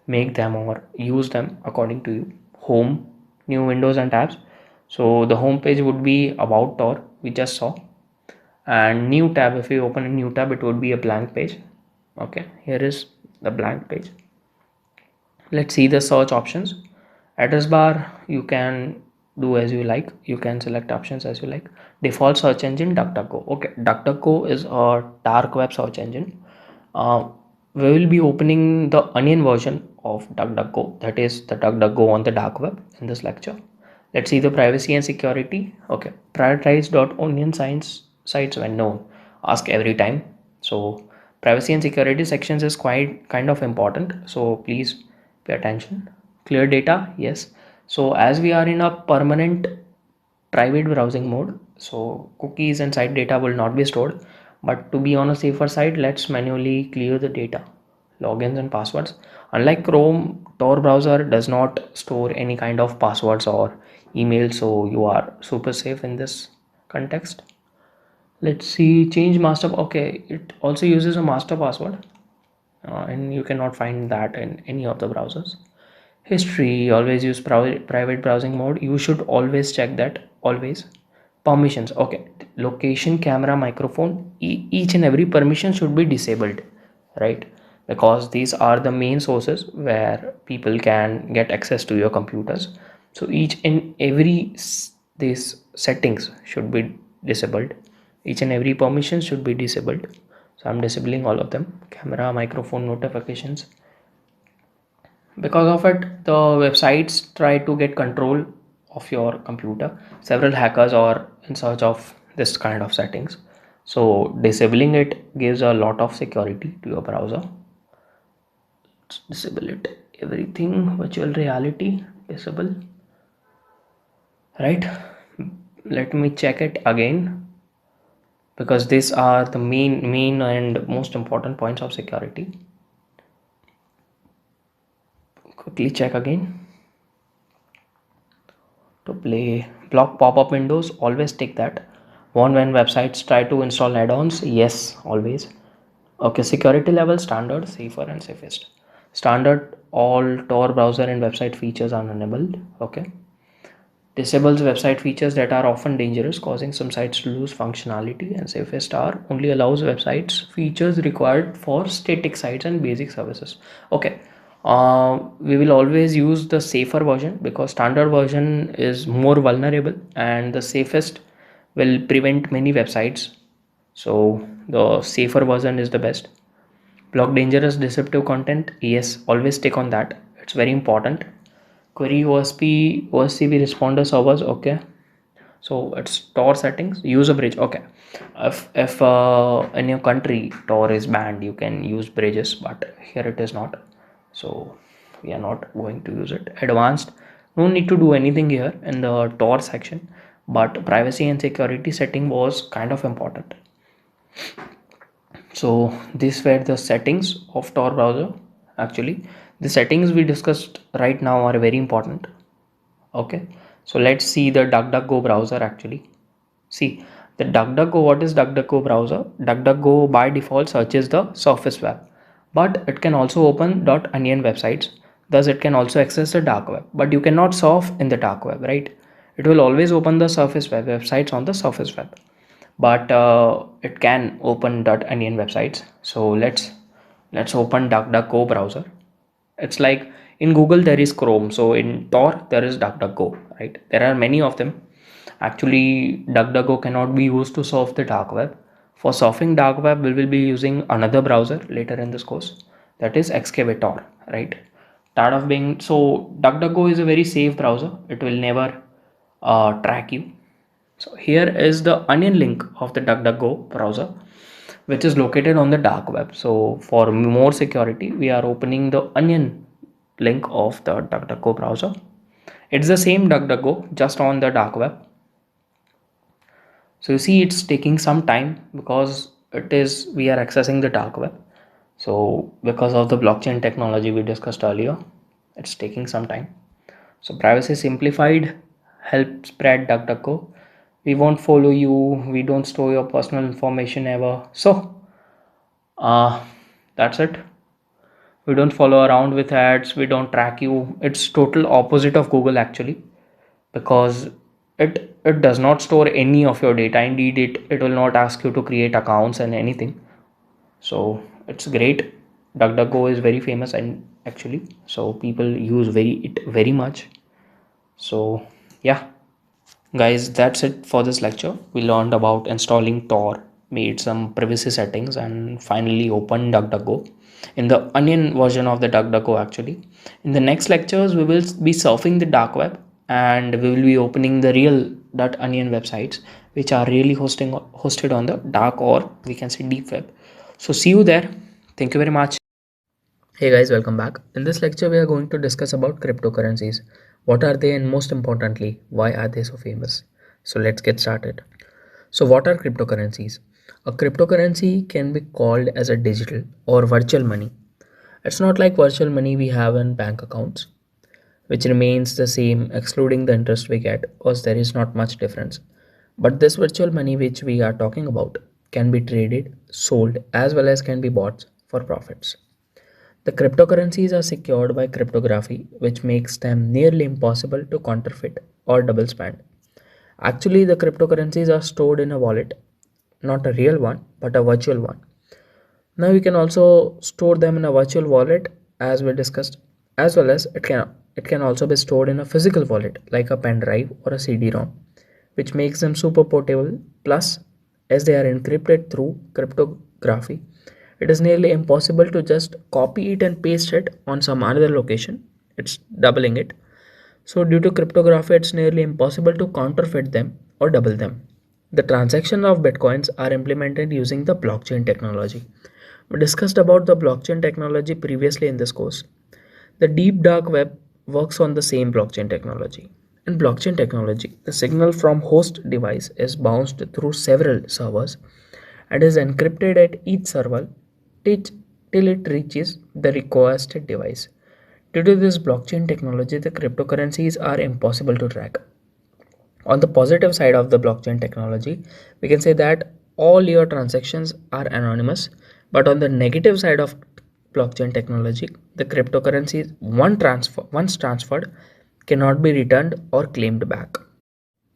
make them or use them according to you. Home, new windows and tabs. So the home page would be about Tor, we just saw. And new tab, if you open a new tab, it would be a blank page. Okay, here is the blank page. Let's see the search options. Address bar, you can do as you like, you can select options as you like. Default search engine, DuckDuckGo. Okay, DuckDuckGo is a dark web search engine. We will be opening the onion version of DuckDuckGo, that is the DuckDuckGo on the dark web, in this lecture. Let's see the privacy and security. Okay, prioritize .onion sites when known, ask every time. So privacy and security sections is quite kind of important, so please pay attention. Clear data, yes. So as we are in a permanent private browsing mode, so cookies and site data will not be stored, but to be on a safer side, let's manually clear the data, logins and passwords. Unlike Chrome, Tor browser does not store any kind of passwords or email, so you are super safe in this context. Let's see, change master. Okay, it also uses a master password, and you cannot find that in any of the browsers. History, always use private browsing mode, you should always check that, always. Permissions, okay, location, camera, microphone, each and every permission should be disabled, right? Because these are the main sources where people can get access to your computers. So each and every these settings should be disabled, each and every permission should be disabled. So I'm disabling all of them. Camera, microphone, notifications. Because of it, the websites try to get control of your computer. Several hackers are in search of this kind of settings, so disabling it gives a lot of security to your browser. Let's disable it. Everything virtual reality, disable, right? Let me check it again, because these are the main and most important points of security. Quickly check again. To play block pop-up windows, always take that. Warn when websites try to install add-ons, yes, always. Okay, security level standard, safer and safest. Standard, all Tor browser and website features are enabled. Okay, disables website features that are often dangerous, causing some sites to lose functionality. And safest are only allows websites features required for static sites and basic services. Okay, we will always use the safer version because standard version is more vulnerable, and the safest will prevent many websites. So the safer version is the best. Block dangerous deceptive content, yes, always stick on that, it's very important. Query OSCP responder servers, okay. So it's Tor settings, use a bridge. Okay, if in your country Tor is banned, you can use bridges, but here it is not, so we are not going to use it. Advanced, no need to do anything here in the Tor section, but privacy and security setting was kind of important. So these were the settings of Tor browser. Actually, the settings we discussed right now are very important. Okay, so let's see the DuckDuckGo browser. Actually, see the DuckDuckGo. What is DuckDuckGo browser? DuckDuckGo by default searches the surface web, but it can also open .onion websites. Thus, it can also access the dark web, but you cannot surf in the dark web, right? It will always open the surface web websites on the surface web, but it can open .onion websites. So let's open DuckDuckGo browser. It's like in Google there is Chrome, so in Tor there is DuckDuckGo, right? There are many of them. Actually, DuckDuckGo cannot be used to surf the dark web. For surfing dark web, we will be using another browser later in this course, that is Excavator, right? start off being, so DuckDuckGo is a very safe browser. It will never track you. So here is the onion link of the DuckDuckGo browser, which is located on the dark web. So for more security, we are opening the onion link of the DuckDuckGo browser. It's the same DuckDuckGo, just on the dark web. So you see it's taking some time because we are accessing the dark web. So because of the blockchain technology we discussed earlier, it's taking some time. So privacy simplified, help spread DuckDuckGo. We won't follow you, we don't store your personal information ever. So uh, that's it. We don't follow around with ads, we don't track you. It's total opposite of Google actually, because it does not store any of your data. Indeed, it will not ask you to create accounts and anything. So it's great. DuckDuckGo is very famous and actually, so people use it very much. So yeah, guys, that's it for this lecture. We learned about installing Tor, made some privacy settings, and finally opened DuckDuckGo in the onion version of the DuckDuckGo actually. In the next lectures, we will be surfing the dark web and we will be opening the real .onion websites, which are really hosted on the dark, or we can say deep web. So see you there. Thank you very much. Hey guys, welcome back. In this lecture, we are going to discuss about cryptocurrencies. What are they, and most importantly, why are they so famous? So let's get started. So what are cryptocurrencies? A cryptocurrency can be called as a digital or virtual money. It's not like virtual money we have in bank accounts, which remains the same excluding the interest we get, because there is not much difference. But this virtual money which we are talking about can be traded, sold, as well as can be bought for profits. The cryptocurrencies are secured by cryptography, which makes them nearly impossible to counterfeit or double spend. Actually, the cryptocurrencies are stored in a wallet, not a real one, but a virtual one. Now you can also store them in a virtual wallet, as we discussed, as well as it can also be stored in a physical wallet like a pen drive or a CD-ROM, which makes them super portable. Plus, as they are encrypted through cryptography, it is nearly impossible to just copy it and paste it on some other location. It's doubling it. So due to cryptography, it's nearly impossible to counterfeit them or double them. The transactions of bitcoins are implemented using the blockchain technology. We discussed about the blockchain technology previously in this course. The deep dark web works on the same blockchain technology. In blockchain technology, the signal from host device is bounced through several servers and is encrypted at each server till till it reaches the requested device. Due to this blockchain technology, the cryptocurrencies are impossible to track. On the positive side of the blockchain technology, we can say that all your transactions are anonymous. But on the negative side of blockchain technology, the cryptocurrencies once transferred cannot be returned or claimed back.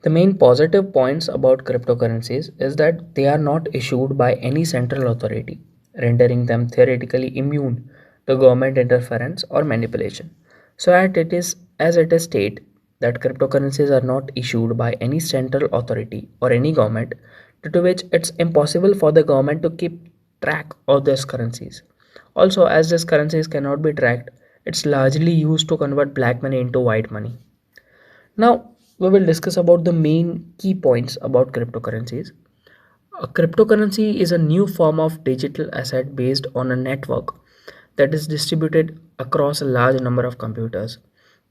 The main positive points about cryptocurrencies is that they are not issued by any central authority, rendering them theoretically immune to government interference or manipulation. So as it is stated that cryptocurrencies are not issued by any central authority or any government, due to which it's impossible for the government to keep track of these currencies. Also, as these currencies cannot be tracked, it's largely used to convert black money into white money. Now, we will discuss about the main key points about cryptocurrencies. A cryptocurrency is a new form of digital asset based on a network that is distributed across a large number of computers.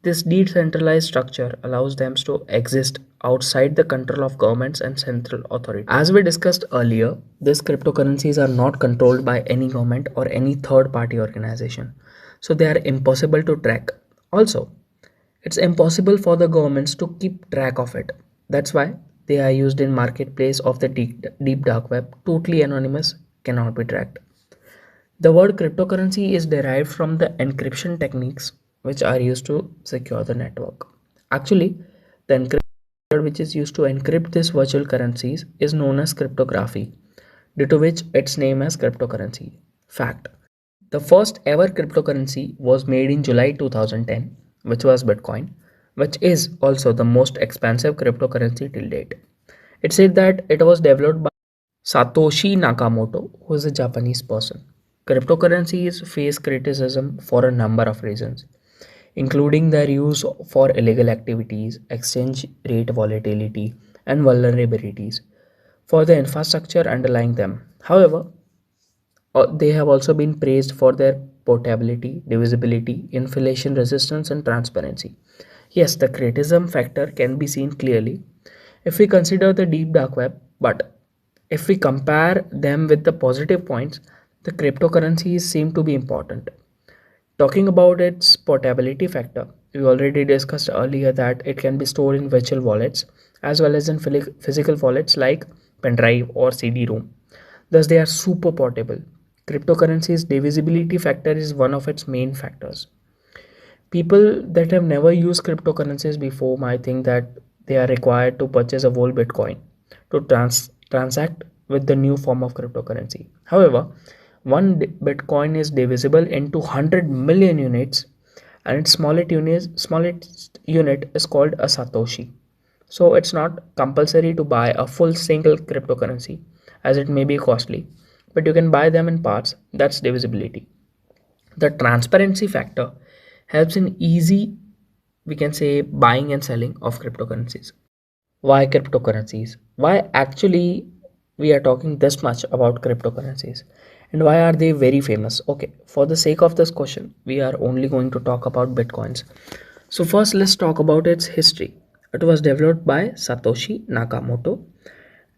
This decentralized structure allows them to exist outside the control of governments and central authorities. As we discussed earlier, these cryptocurrencies are not controlled by any government or any third party organization, so they are impossible to track. Also, it's impossible for the governments to keep track of it. That's why they are used in marketplace of the deep dark web, totally anonymous, cannot be tracked. The word cryptocurrency is derived from the encryption techniques which are used to secure the network. Actually, the encryption which is used to encrypt these virtual currencies is known as cryptography, due to which its name as cryptocurrency. Fact. The first ever cryptocurrency was made in July 2010, which was Bitcoin, which is also the most expensive cryptocurrency till date. It said that it was developed by Satoshi Nakamoto, who is a Japanese person. Cryptocurrencies face criticism for a number of reasons. including their use for illegal activities, exchange rate volatility, and vulnerabilities for the infrastructure underlying them. However, they have also been praised for their portability, divisibility, inflation resistance, and transparency. Yes, the criticism factor can be seen clearly if we consider the deep dark web, but if we compare them with the positive points, the cryptocurrencies seem to be important. Talking about its portability factor, we already discussed earlier that it can be stored in virtual wallets as well as in physical wallets like pendrive or CD-ROM. Thus, they are super portable. Cryptocurrency's divisibility factor is one of its main factors. People that have never used cryptocurrencies before might think that they are required to purchase a whole Bitcoin to transact with the new form of cryptocurrency. However, one Bitcoin is divisible into 100 million units, and its smallest unit is called a Satoshi. So it's not compulsory to buy a full single cryptocurrency as it may be costly, but you can buy them in parts. That's divisibility. The transparency factor helps in easy, we can say, buying and selling of cryptocurrencies. Why cryptocurrencies? Why actually we are talking this much about cryptocurrencies? And why are they very famous? Okay, for the sake of this question, we are only going to talk about bitcoins. So first let's talk about its history. It was developed by Satoshi Nakamoto.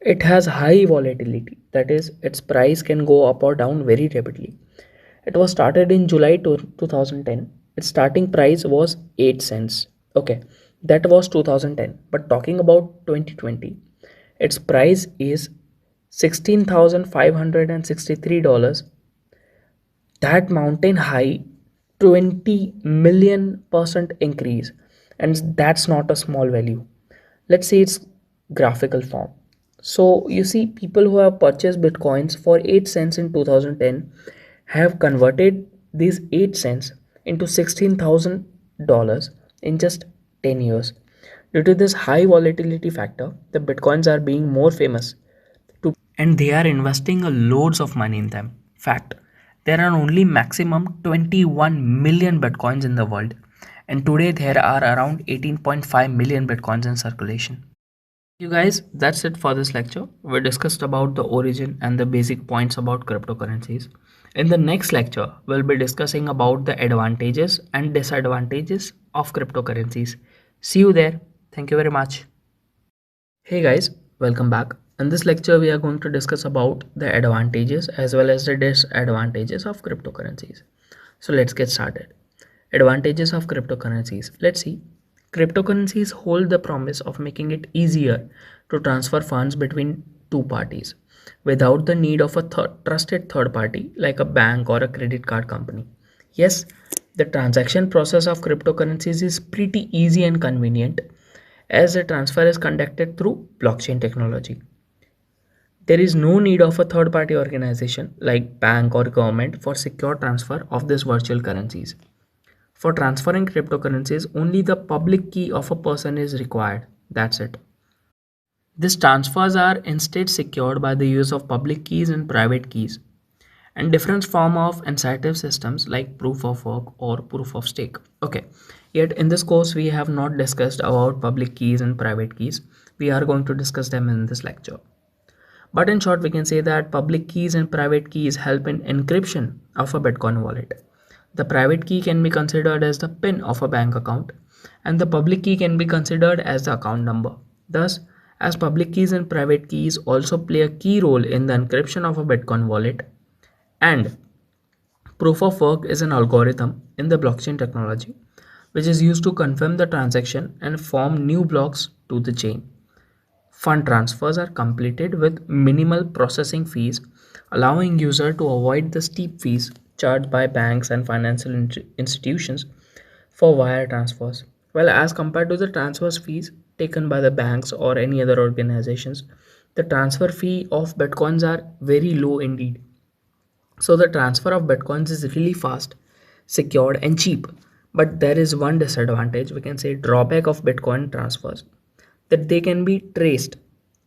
It has high volatility, that is, its price can go up or down very rapidly. It was started in July 2010. Its starting price was 8 cents. Okay, that was 2010. But talking about 2020, its price is $16,563. That mountain high 20 million% increase, and that's not a small value. Let's see its graphical form. So you see, people who have purchased bitcoins for 8 cents in 2010 have converted these 8 cents into $16,000 in just 10 years. Due to this high volatility factor, the bitcoins are being more famous to, and they are investing a loads of money in them. Fact, there are only maximum 21 million bitcoins in the world, and today there are around 18.5 million bitcoins in circulation. You guys, that's it for this lecture. We discussed about the origin and the basic points about cryptocurrencies. In the next lecture, we'll be discussing about the advantages and disadvantages of cryptocurrencies. See you there. Thank you very much. Hey guys, welcome back. In this lecture, we are going to discuss about the advantages as well as the disadvantages of cryptocurrencies. So let's get started. Advantages of cryptocurrencies. Let's see. Cryptocurrencies hold the promise of making it easier to transfer funds between two parties without the need of a trusted third party like a bank or a credit card company. Yes, the transaction process of cryptocurrencies is pretty easy and convenient as the transfer is conducted through blockchain technology. There is no need of a third party organization like bank or government for secure transfer of these virtual currencies. For transferring cryptocurrencies, only the public key of a person is required. That's it. These transfers are instead secured by the use of public keys and private keys and different form of incentive systems like proof of work or proof of stake. Okay, yet in this course we have not discussed about public keys and private keys. We are going to discuss them in this lecture. But in short, we can say that public keys and private keys help in encryption of a Bitcoin wallet. The private key can be considered as the PIN of a bank account, and the public key can be considered as the account number. Thus, as public keys and private keys also play a key role in the encryption of a Bitcoin wallet, and proof of work is an algorithm in the blockchain technology which is used to confirm the transaction and form new blocks to the chain. Fund transfers are completed with minimal processing fees, allowing user to avoid the steep fees charged by banks and financial institutions for wire transfers. Well, as compared to the transfers fees taken by the banks or any other organizations, the transfer fee of bitcoins are very low indeed. So the transfer of bitcoins is really fast, secured, and cheap. But there is one disadvantage, we can say drawback of Bitcoin transfers, that they can be traced.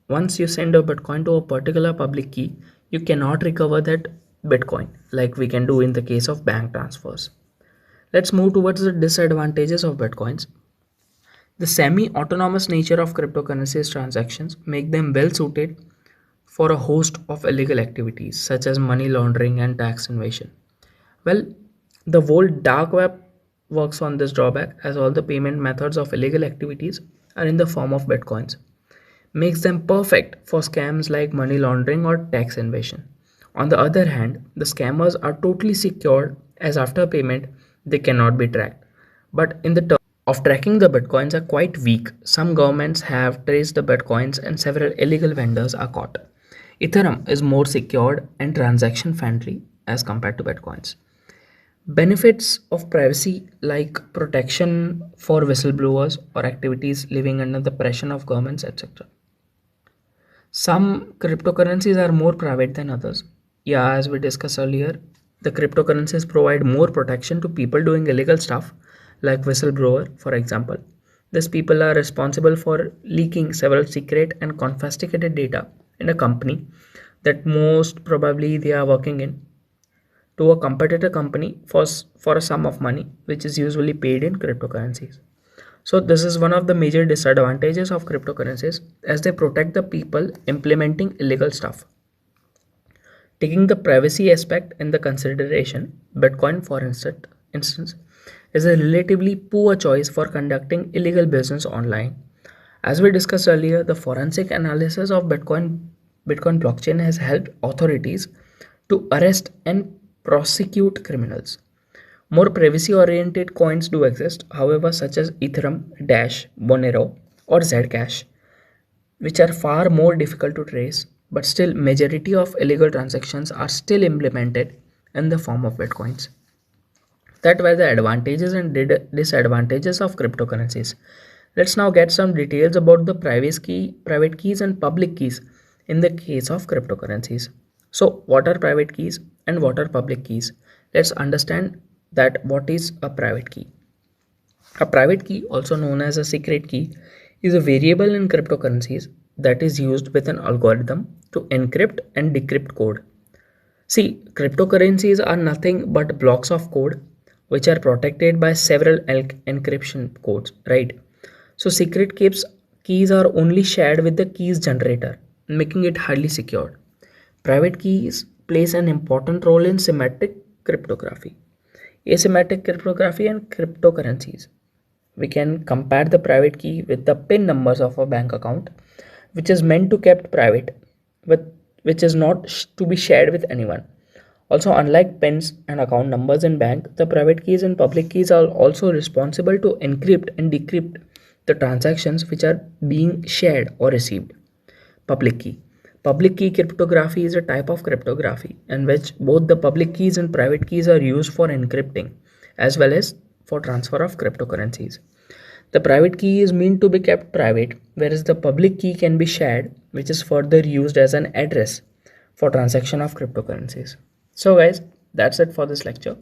Once you send a Bitcoin to a particular public key, you cannot recover that Bitcoin like we can do in the case of bank transfers. Let's move towards the disadvantages of Bitcoins. The semi-autonomous nature of cryptocurrencies transactions make them well suited for a host of illegal activities such as money laundering and tax evasion. Well, the whole dark web works on this drawback as all the payment methods of illegal activities are in the form of bitcoins, makes them perfect for scams like money laundering or tax evasion. On the other hand, the scammers are totally secured as after payment they cannot be tracked. But in the term of tracking, the bitcoins are quite weak. Some governments have traced the bitcoins and several illegal vendors are caught. Ethereum is more secured and transaction friendly as compared to bitcoins. Benefits of privacy like protection for whistleblowers or activities living under the pressure of governments, etc. Some cryptocurrencies are more private than others. Yeah, as we discussed earlier, the cryptocurrencies provide more protection to people doing illegal stuff, like whistleblower, for example. These people are responsible for leaking several secret and confiscated data in a company that most probably they are working in to a competitor company for a sum of money, which is usually paid in cryptocurrencies. So this is one of the major disadvantages of cryptocurrencies as they protect the people implementing illegal stuff. Taking the privacy aspect in the consideration, Bitcoin, for instance, is a relatively poor choice for conducting illegal business online. As we discussed earlier, the forensic analysis of Bitcoin blockchain has helped authorities to arrest and prosecute criminals. More privacy oriented coins do exist, however, such as Ethereum, Dash, Monero, or Zcash, which are far more difficult to trace, but still majority of illegal transactions are still implemented in the form of bitcoins. That were the advantages and disadvantages of cryptocurrencies. Let's now get some details about the private keys and public keys in the case of cryptocurrencies. So, what are private keys and what are public keys? Let's understand that what is a private key. A private key, also known as a secret key, is a variable in cryptocurrencies that is used with an algorithm to encrypt and decrypt code. See, cryptocurrencies are nothing but blocks of code which are protected by several encryption codes, right? So, keys are only shared with the keys generator, making it highly secured. Private keys plays an important role in symmetric cryptography, asymmetric cryptography, and cryptocurrencies. We can compare the private key with the PIN numbers of a bank account, which is meant to kept private, with which is not to be shared with anyone. Also, unlike PINs and account numbers in bank, the private keys and public keys are also responsible to encrypt and decrypt the transactions which are being shared or received. Public key. Public key cryptography is a type of cryptography in which both the public keys and private keys are used for encrypting as well as for transfer of cryptocurrencies. The private key is meant to be kept private, whereas the public key can be shared, which is further used as an address for transaction of cryptocurrencies. So guys, that's it for this lecture.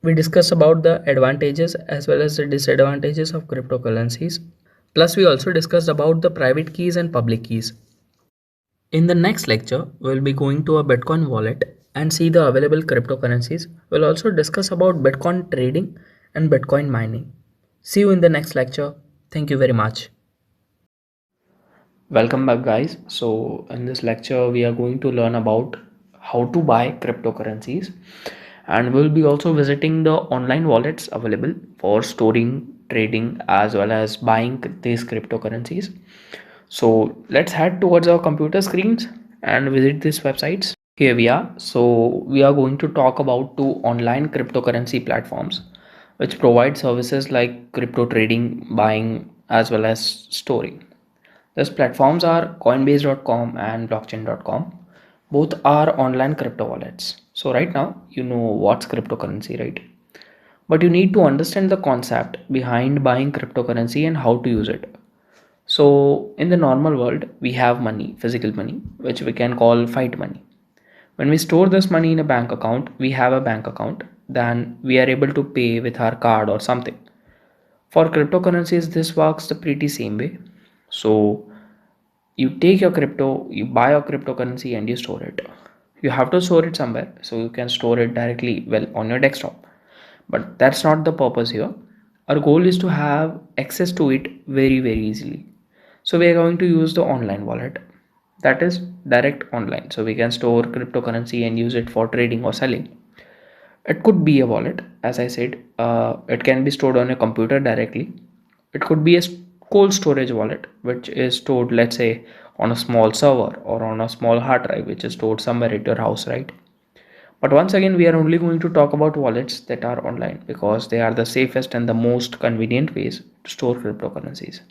We discussed about the advantages as well as the disadvantages of cryptocurrencies. Plus we also discussed about the private keys and public keys. In the next lecture, we'll be going to a Bitcoin wallet and see the available cryptocurrencies. We'll also discuss about Bitcoin trading and Bitcoin mining. See you in the next lecture. Thank you very much. Welcome back, guys. So in this lecture we are going to learn about how to buy cryptocurrencies, and we'll be also visiting the online wallets available for storing, trading, as well as buying these cryptocurrencies. So let's head towards our computer screens and visit these websites. Here we are. So we are going to talk about two online cryptocurrency platforms which provide services like crypto trading, buying, as well as storing. These platforms are Coinbase.com and Blockchain.com. Both are online crypto wallets. So right now you know what's cryptocurrency, right? But you need to understand the concept behind buying cryptocurrency and how to use it. So in the normal world, we have money, physical money, which we can call fiat money. When we store this money in a bank account, we have a bank account, then we are able to pay with our card or something. For cryptocurrencies, this works the pretty same way. So you take your crypto, you buy your cryptocurrency and you store it. You have to store it somewhere, so you can store it directly well on your desktop. But that's not the purpose here. Our goal is to have access to it very easily. So we are going to use the online wallet, that is direct online. So we can store cryptocurrency and use it for trading or selling. It could be a wallet, as I said. It can be stored on a computer directly. It could be a cold storage wallet, which is stored, let's say, on a small server or on a small hard drive, which is stored somewhere at your house, right? But once again, we are only going to talk about wallets that are online because they are the safest and the most convenient ways to store cryptocurrencies.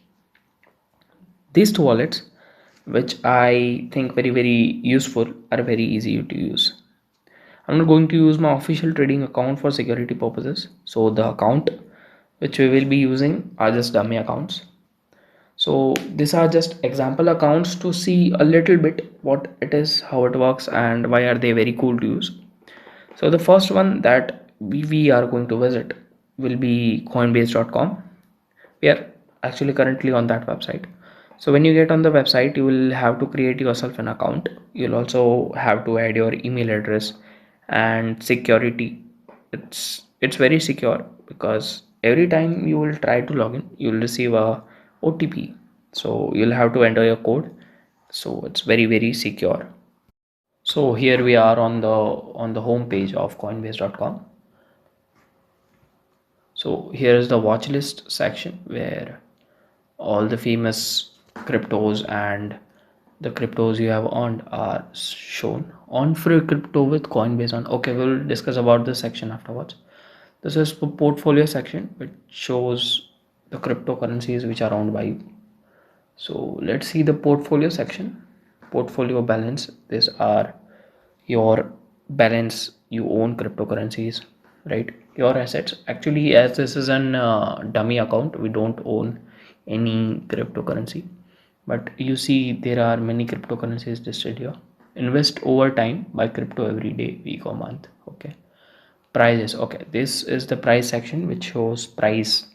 These two wallets, which I think very useful, are very easy to use. I'm not going to use my official trading account for security purposes. So the account which we will be using are just dummy accounts. So these are just example accounts to see a little bit what it is, how it works, and why are they very cool to use. So the first one that we are going to visit will be coinbase.com. We are actually currently on that website. So when you get on the website, you will have to create yourself an account. You'll also have to add your email address and security. It's very secure because every time you will try to log in, you will receive a OTP. So you'll have to enter your code. So it's very secure. So here we are on the home page of coinbase.com. So here is the watch list section where all the famous cryptos and the cryptos you have earned are shown. On free crypto with Coinbase on. Okay, we'll discuss about this section afterwards. This is portfolio section, which shows the cryptocurrencies which are owned by you. So let's see the portfolio section. Portfolio balance. These are your balance. You own cryptocurrencies, right? Your assets. Actually, as this is an dummy account, we don't own any cryptocurrency. But you see, there are many cryptocurrencies listed here. Invest over time, buy crypto every day, week or month. Okay. Prices. Okay, this is the price section which shows price,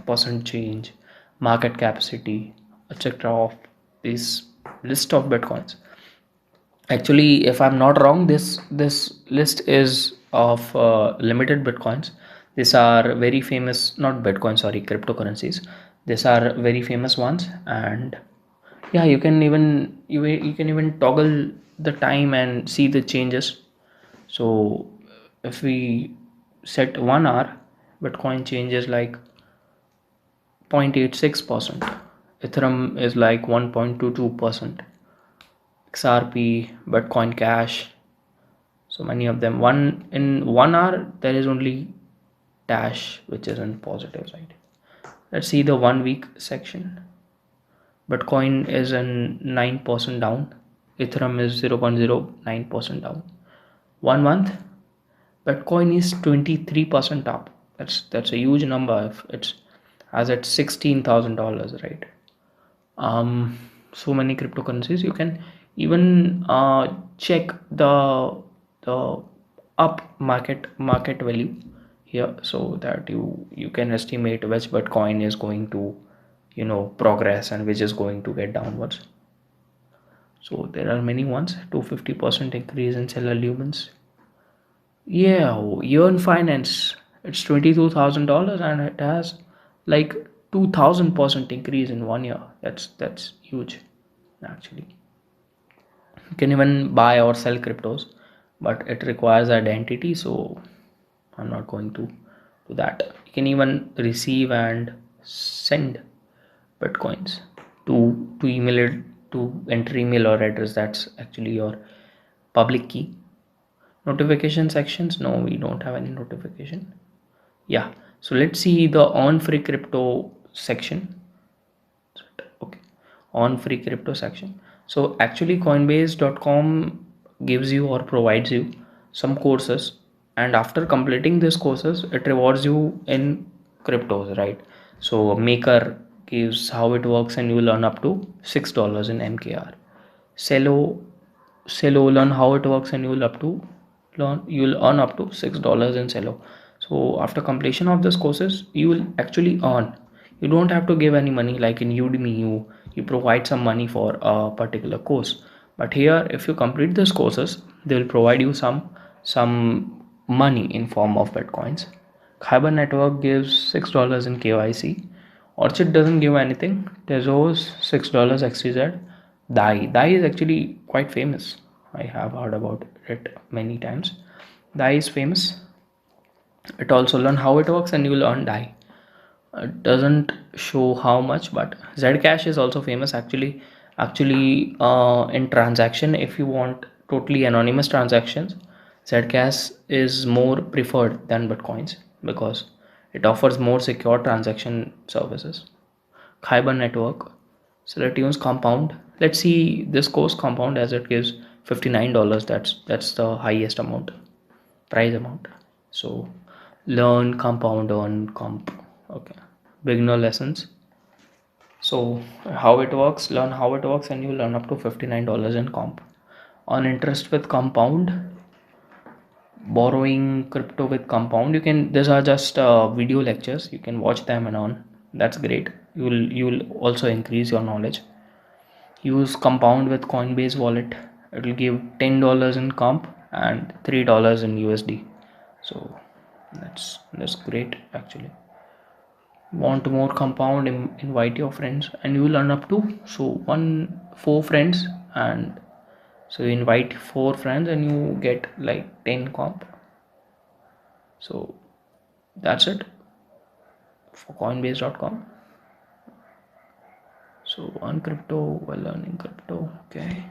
percent change, market capacity, etc. of this list of bitcoins. Actually, if I'm not wrong, this list is of limited bitcoins. These are very famous, not bitcoin, sorry, cryptocurrencies. These are very famous ones, and yeah, you can even toggle the time and see the changes. So if we set 1 hour, bitcoin changes like 0.86%, ethereum is like 1.22%, xrp, bitcoin cash, so many of them. One in 1 hour there is only dash which is in positive side. Let's see the 1 week section. Bitcoin is in 9% down, ethereum is 0.09% down. 1 month, bitcoin is 23% up. That's a huge number. If it's as at $16,000, right? So many cryptocurrencies. You can even check the up market value here, so that you can estimate which bitcoin is going to progress and which is going to get downwards. So there are many ones. 250% increase in seller lumens. Yeah, Yearn Finance. It's $22,000 and it has like 2,000% increase in 1 year. That's huge, actually. You can even buy or sell cryptos, but it requires identity, so I'm not going to do that. You can even receive and send bitcoins to email it, to enter email or address. That's actually your public key. Notification sections, no, we don't have any notification. Yeah, so let's see the on free crypto section. Okay, on free crypto section. So actually coinbase.com gives you or provides you some courses, and after completing these courses it rewards you in cryptos, right? So maker gives how it works and you learn up to $6 in mkr. Cello learn how it works and you'll earn up to $6 in Cello. So after completion of these courses, you will actually earn. You don't have to give any money like in Udemy. You provide some money for a particular course. But here, if you complete these courses, they will provide you some money in form of bitcoins. Kyber Network gives $6 in KYC. Orchid doesn't give anything. Tezos $6 XYZ. Dai is actually quite famous. I have heard about it many times. Dai is famous. It also learn how it works and you will earn Dai. It doesn't show how much, but Zcash is also famous actually in transaction. If you want totally anonymous transactions, Zcash is more preferred than Bitcoins because it offers more secure transaction services. Kyber network, so let's use compound. Let's see this course compound as it gives $59. That's the highest amount, price amount. So learn compound on comp. Okay, beginner lessons. So how it works, learn how it works, and you learn up to $59 in comp. On interest with compound, borrowing crypto with compound, you can, these are just video lectures, you can watch them and on. That's great. You will also increase your knowledge. Use compound with Coinbase wallet. It will give $10 in comp and $3 in USD. So that's great actually. Want more compound, invite your friends and you will earn up to, so four friends, and so you invite four friends and you get like 10 comp. So that's it for coinbase.com. So on crypto while learning crypto. Okay,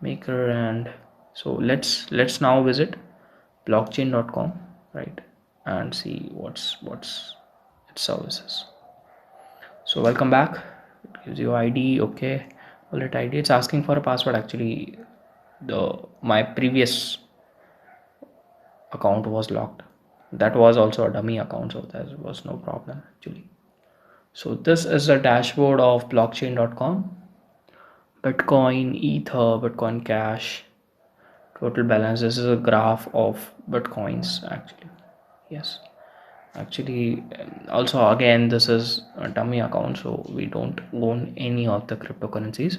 maker. And so let's now visit blockchain.com, right, and see what's its services. So welcome back. It gives you ID. Okay, wallet ID. It's asking for a password. Actually, the my previous account was locked. That was also a dummy account, so there was no problem actually. So this is the dashboard of blockchain.com. Bitcoin, Ether, Bitcoin Cash, total balance. This is a graph of Bitcoins actually. Yes. Actually, also again, this is a dummy account, so we don't own any of the cryptocurrencies.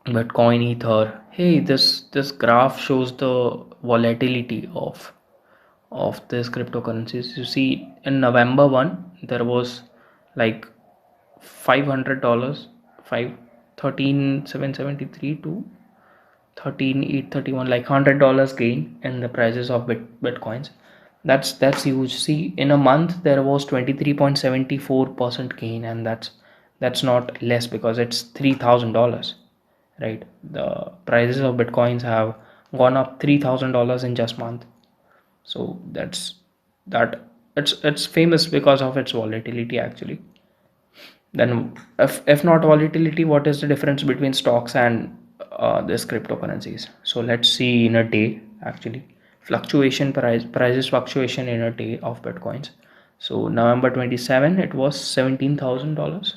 Bitcoin, Ether. Hey, this graph shows the volatility of this cryptocurrencies. You see, in November 1, there was like $500, 513,773 to 13,831, like $100 gain in the prices of bitcoins. That's huge. See, in a month there was 23.74% gain, and that's not less because it's $3,000, right? The prices of bitcoins have gone up $3,000 in just month. So that it's famous because of its volatility actually. Then if not volatility, what is the difference between stocks and this cryptocurrencies? So let's see in a day actually. Prices fluctuation in a day of bitcoins. So November 27 it was $17,000,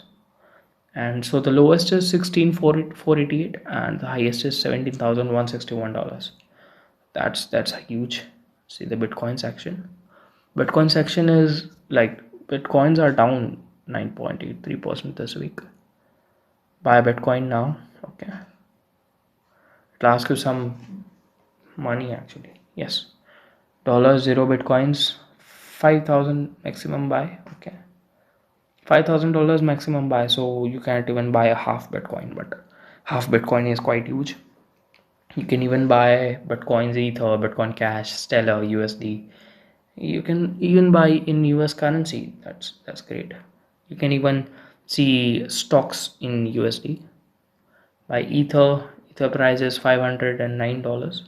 and so the lowest is 16,488 and the highest is $17,161. That's huge. See the Bitcoin section. Bitcoin section is like Bitcoins are down 9.83% this week. Buy Bitcoin now. Okay. It'll ask you some money actually. Yes. $0 Bitcoins, 5,000 maximum buy. Okay. $5,000 maximum buy. So you can't even buy a half Bitcoin, but half Bitcoin is quite huge. You can even buy Bitcoins, Ether, Bitcoin Cash, Stellar, USD. You can even buy in US currency. That's great. You can even see stocks in USD. By Ether price is $509.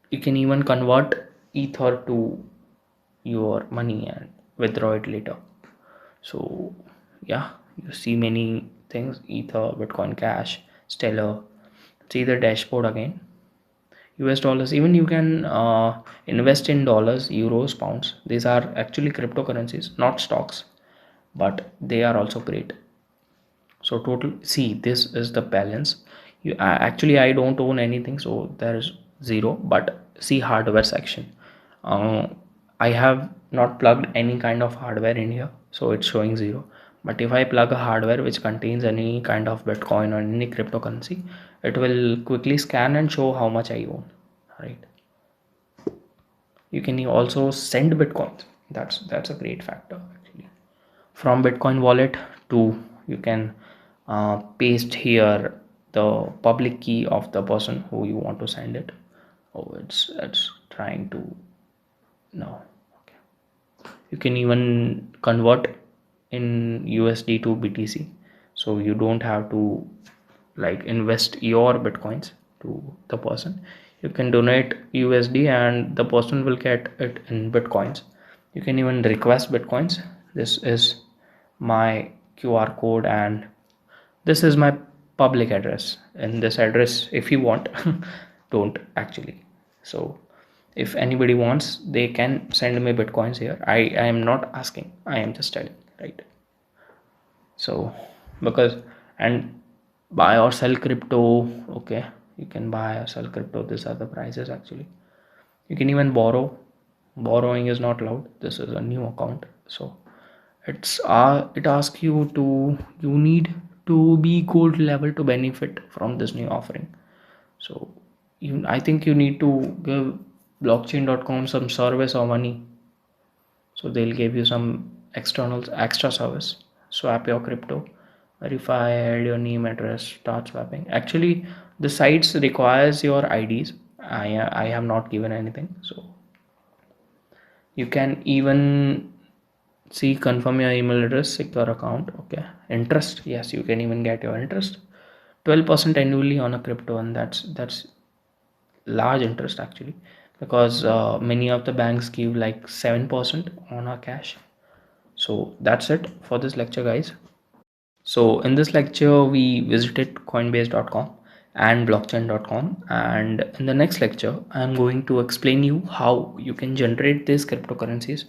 You can even convert Ether to your money and withdraw it later. So yeah, you see many things: Ether, Bitcoin Cash, Stellar. See the dashboard again. US dollars. Even you can invest in dollars, euros, pounds. These are actually cryptocurrencies, not stocks, but they are also great. So total, see, this is the balance. Actually I don't own anything, so there is zero. But see hardware section. uh, I have not plugged any kind of hardware in here, so it's showing zero. But if I plug a hardware which contains any kind of Bitcoin or any cryptocurrency, it will quickly scan and show how much I own, right? You can also send bitcoins. That's a great factor actually. From Bitcoin wallet to, you can paste here the public key of the person who you want to send it. Oh, it's trying to, no. Okay. You can even convert in USD to BTC, so you don't have to like invest your bitcoins to the person. You can donate USD and the person will get it in bitcoins. You can even request bitcoins. This is my QR code and this is my public address. And this address, if you want, don't actually. So if anybody wants, they can send me bitcoins here. I am not asking, I am just telling, right? So because, and buy or sell crypto, okay, you can buy or sell crypto. These are the prices actually. You can even borrow. Borrowing is not allowed. This is a new account, so it asks you to, you need to be gold level to benefit from this new offering. So you, I think you need to give blockchain.com some service or money, so they'll give you some extra service. Swap your crypto, verify, add your name, address, start swapping. Actually the sites requires your IDs. I have not given anything. So you can even see, confirm your email address, secure account. Okay, interest, yes, you can even get your interest 12% annually on a crypto, and that's large interest actually, because many of the banks give like 7% on our cash. So that's it for this lecture, guys. So in this lecture we visited coinbase.com and blockchain.com, and in the next lecture I'm going to explain you how you can generate these cryptocurrencies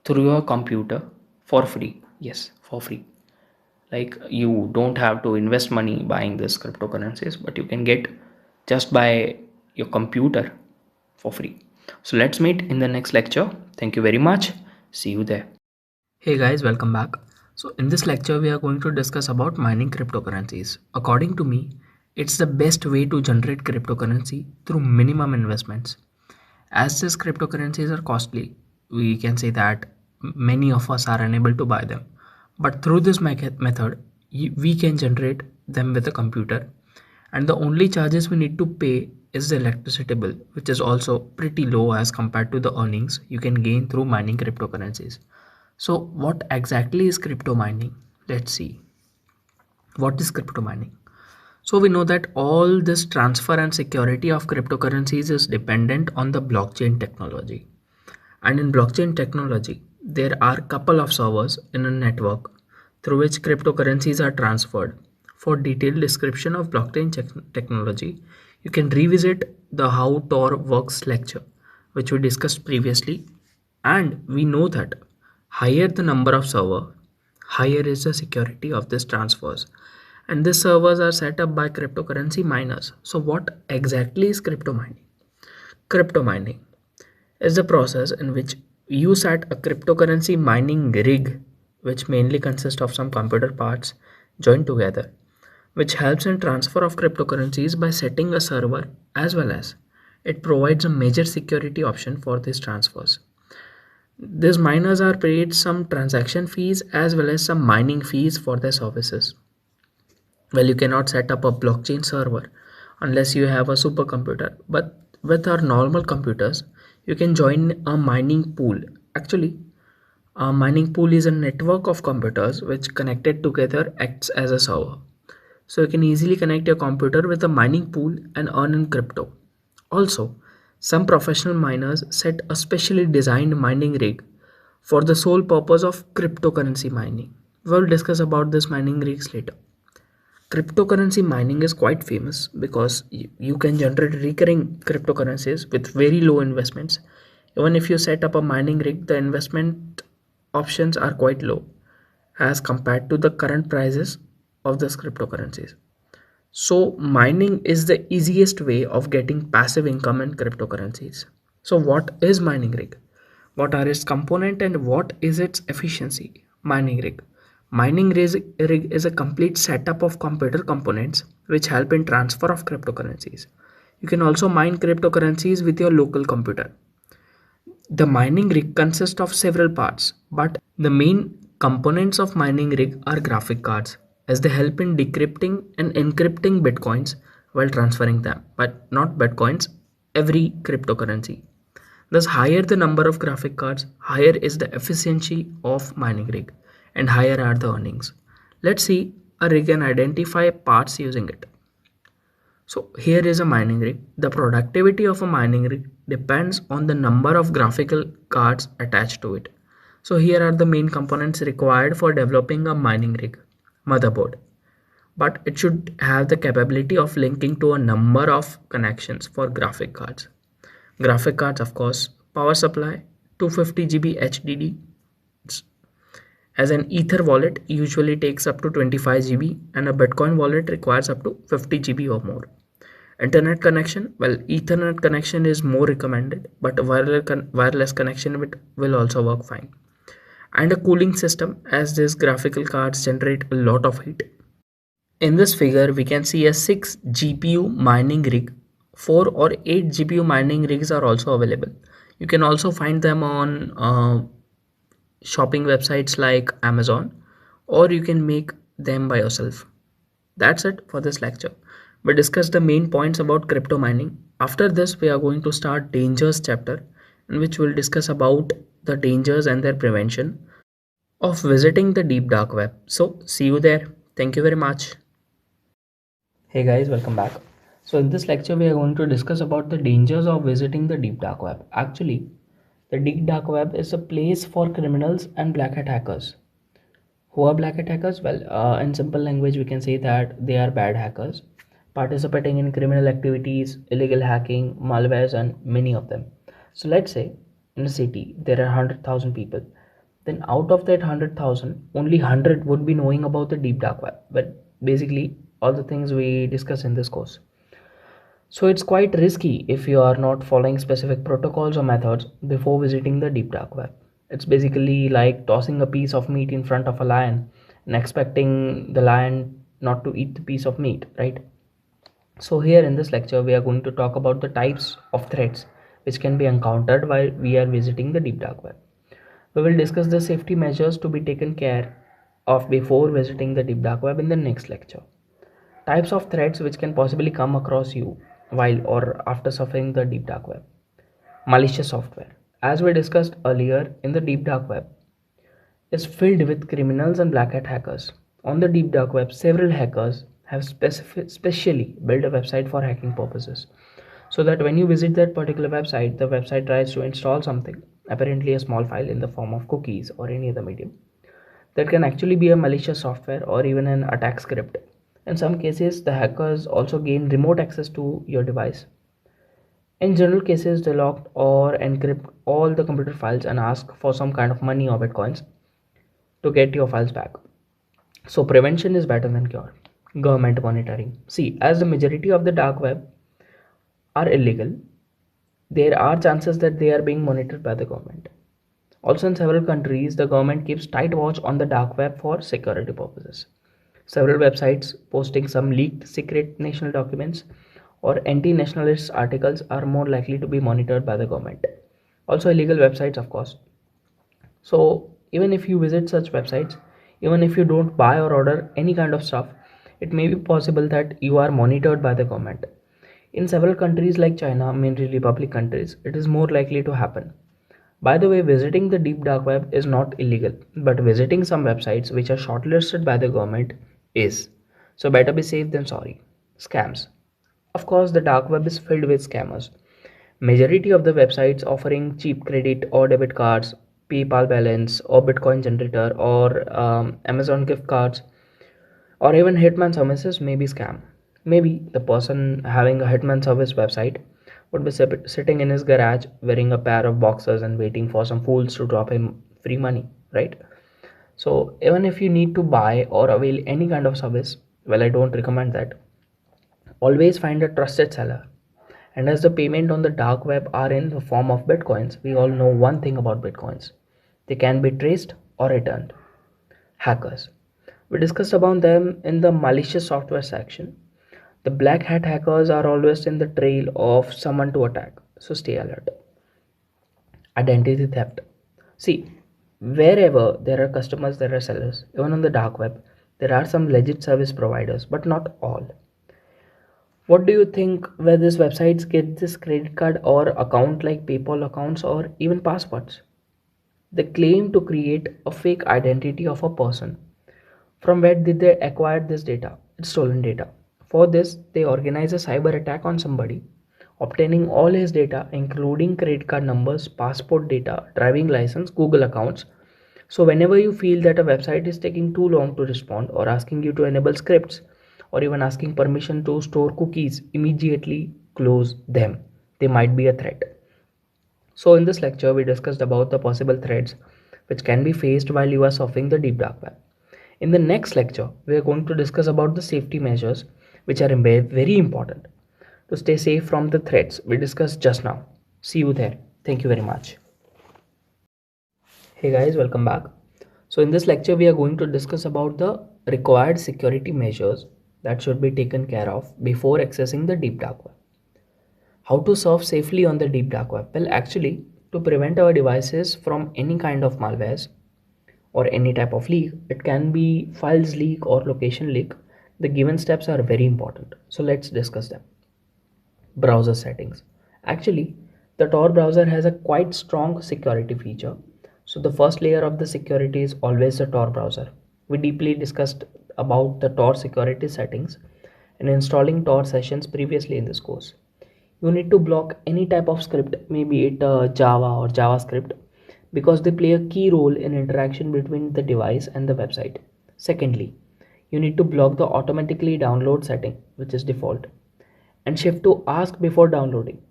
through your computer for free. Yes, for free. Like, you don't have to invest money buying this cryptocurrencies, but you can get just by your computer for free. So let's meet in the next lecture. Thank you very much. See you there. Hey guys, welcome back. So in this lecture we are going to discuss about mining cryptocurrencies. According to me, it's the best way to generate cryptocurrency through minimum investments. As these cryptocurrencies are costly, we can say that many of us are unable to buy them. But through this method, we can generate them with a computer, and the only charges we need to pay is the electricity bill, which is also pretty low as compared to the earnings you can gain through mining cryptocurrencies. So, what exactly is crypto mining? Let's see. What is crypto mining? So we know that all this transfer and security of cryptocurrencies is dependent on the blockchain technology. And in blockchain technology, there are couple of servers in a network through which cryptocurrencies are transferred. For detailed description of blockchain technology, you can revisit the How Tor Works lecture, which we discussed previously. And we know that higher the number of server, higher is the security of these transfers. And these servers are set up by cryptocurrency miners. So what exactly is crypto mining? Crypto mining is the process in which you set a cryptocurrency mining rig, which mainly consists of some computer parts joined together, which helps in transfer of cryptocurrencies by setting a server, as well as it provides a major security option for these transfers. These miners are paid some transaction fees as well as some mining fees for their services. Well, you cannot set up a blockchain server unless you have a supercomputer, but with our normal computers you can join a mining pool. Actually, a mining pool is a network of computers which connected together acts as a server. So you can easily connect your computer with a mining pool and earn in crypto. Also, some professional miners set a specially designed mining rig for the sole purpose of cryptocurrency mining. We'll discuss about this mining rigs later. Cryptocurrency mining is quite famous because you can generate recurring cryptocurrencies with very low investments. Even if you set up a mining rig, the investment options are quite low as compared to the current prices of these cryptocurrencies. So, mining is the easiest way of getting passive income in cryptocurrencies. So, what is mining rig? What are its component and what is its efficiency? Mining rig. Rig is a complete setup of computer components which help in transfer of cryptocurrencies. You can also mine cryptocurrencies with your local computer. The mining rig consists of several parts, but the main components of mining rig are graphic cards, as they help in decrypting and encrypting bitcoins while transferring them, but not bitcoins, every cryptocurrency. Thus, higher the number of graphic cards, higher is the efficiency of mining rig, and higher are the earnings. Let's see a rig and identify parts using it. So here is a mining rig. The productivity of a mining rig depends on the number of graphical cards attached to it. So here are the main components required for developing a mining rig. Motherboard. But it should have the capability of linking to a number of connections for graphic cards. Graphic cards, of course, power supply, 250 GB HDD. As an Ether wallet usually takes up to 25 GB and a Bitcoin wallet requires up to 50 GB or more. Internet connection, well, Ethernet connection is more recommended, but a wireless connection will also work fine. And a cooling system, as these graphical cards generate a lot of heat. In this figure, we can see a 6 GPU mining rig. 4 or 8 GPU mining rigs are also available. You can also find them on shopping websites like Amazon, or you can make them by yourself. That's it for this lecture. We discussed the main points about crypto mining. After this, we are going to start dangers chapter, in which we'll discuss about the dangers and their prevention of visiting the deep dark web. So see you there. Thank you very much. Hey guys, welcome back. So in this lecture, we are going to discuss about the dangers of visiting the deep dark web. Actually, the deep dark web is a place for criminals and black hat hackers. Who are black hat hackers? Well, in simple language, we can say that they are bad hackers participating in criminal activities, illegal hacking, malwares, and many of them. So let's say in a city there are 100,000 people. Then out of that 100,000, only 100 would be knowing about the deep dark web. But basically, all the things we discuss in this course. So it's quite risky if you are not following specific protocols or methods before visiting the deep dark web. It's basically like tossing a piece of meat in front of a lion and expecting the lion not to eat the piece of meat, right? So here in this lecture, we are going to talk about the types of threats which can be encountered while we are visiting the deep dark web. We will discuss the safety measures to be taken care of before visiting the deep dark web in the next lecture. Types of threats which can possibly come across you while or after surfing the deep dark web. Malicious software. As we discussed earlier, in the deep dark web is filled with criminals and black hat hackers. On the deep dark web, several hackers have specially built a website for hacking purposes. So that when you visit that particular website, the website tries to install something, apparently a small file in the form of cookies or any other medium, that can actually be a malicious software or even an attack script. In some cases, the hackers also gain remote access to your device. In general cases, they lock or encrypt all the computer files and ask for some kind of money or bitcoins to get your files back. So prevention is better than cure. Government monitoring. See, as the majority of the dark web are illegal, there are chances that they are being monitored by the government. Also, in several countries, the government keeps tight watch on the dark web for security purposes. Several websites posting some leaked secret national documents or anti-nationalist articles are more likely to be monitored by the government. Also, illegal websites, of course. So, even if you visit such websites, even if you don't buy or order any kind of stuff, it may be possible that you are monitored by the government. In several countries like China, mainly republic countries, it is more likely to happen. By the way, visiting the deep dark web is not illegal, but visiting some websites which are shortlisted by the government is. So better be safe than sorry. Scams. Of course, the dark web is filled with scammers. Majority of the websites offering cheap credit or debit cards, PayPal balance or Bitcoin generator or Amazon gift cards or even hitman services may be scam. Maybe the person having a hitman service website would be sitting in his garage wearing a pair of boxers and waiting for some fools to drop him free money, right? So even if you need to buy or avail any kind of service, well, I don't recommend that. Always find a trusted seller. And as the payment on the dark web are in the form of bitcoins, we all know one thing about bitcoins. They can be traced or returned. Hackers. We discussed about them in the malicious software section. The black hat hackers are always in the trail of someone to attack, so stay alert. Identity theft. See, wherever there are customers, there are sellers. Even on the dark web, there are some legit service providers, but not all. What do you think where these websites get this credit card or account like PayPal accounts or even passwords? They claim to create a fake identity of a person. From where did they acquire this data? It's stolen data. For this, they organize a cyber attack on somebody, obtaining all his data, including credit card numbers, passport data, driving license, Google accounts. So, whenever you feel that a website is taking too long to respond or asking you to enable scripts or even asking permission to store cookies, immediately close them. They might be a threat. So in this lecture, we discussed about the possible threats which can be faced while you are surfing the deep dark web. In the next lecture, we are going to discuss about the safety measures which are very important to stay safe from the threats we discussed just now. See you there. Thank you very much. Hey guys, welcome back. So in this lecture, we are going to discuss about the required security measures that should be taken care of before accessing the deep dark web. How to surf safely on the deep dark web? Well, actually, to prevent our devices from any kind of malwares or any type of leak, it can be files leak or location leak. The given steps are very important. So let's discuss them. Browser settings. Actually, the Tor browser has a quite strong security feature. So the first layer of the security is always the Tor browser. We deeply discussed about the Tor security settings and installing Tor sessions previously in this course. You need to block any type of script, maybe it Java or JavaScript, because they play a key role in interaction between the device and the website. Secondly, you need to block the automatically download setting, which is default, and shift to ask before downloading.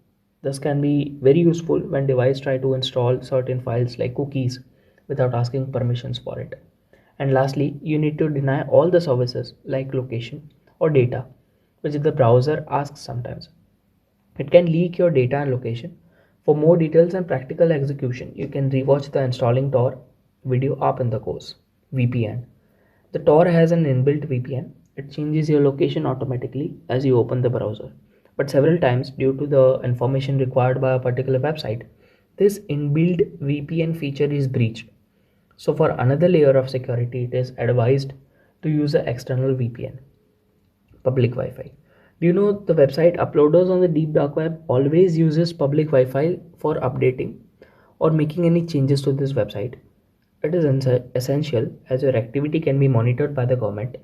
This can be very useful when device try to install certain files like cookies without asking permissions for it. And lastly, you need to deny all the services like location or data, which the browser asks sometimes. It can leak your data and location. For more details and practical execution, you can rewatch the installing Tor video up in the course. VPN. The Tor has an inbuilt VPN. It changes your location automatically as you open the browser. But several times, due to the information required by a particular website, this inbuilt VPN feature is breached. So for another layer of security, it is advised to use an external VPN. Public Wi-Fi. Do you know the website uploaders on the deep dark web always uses public Wi-Fi for updating or making any changes to this website? It is essential as your activity can be monitored by the government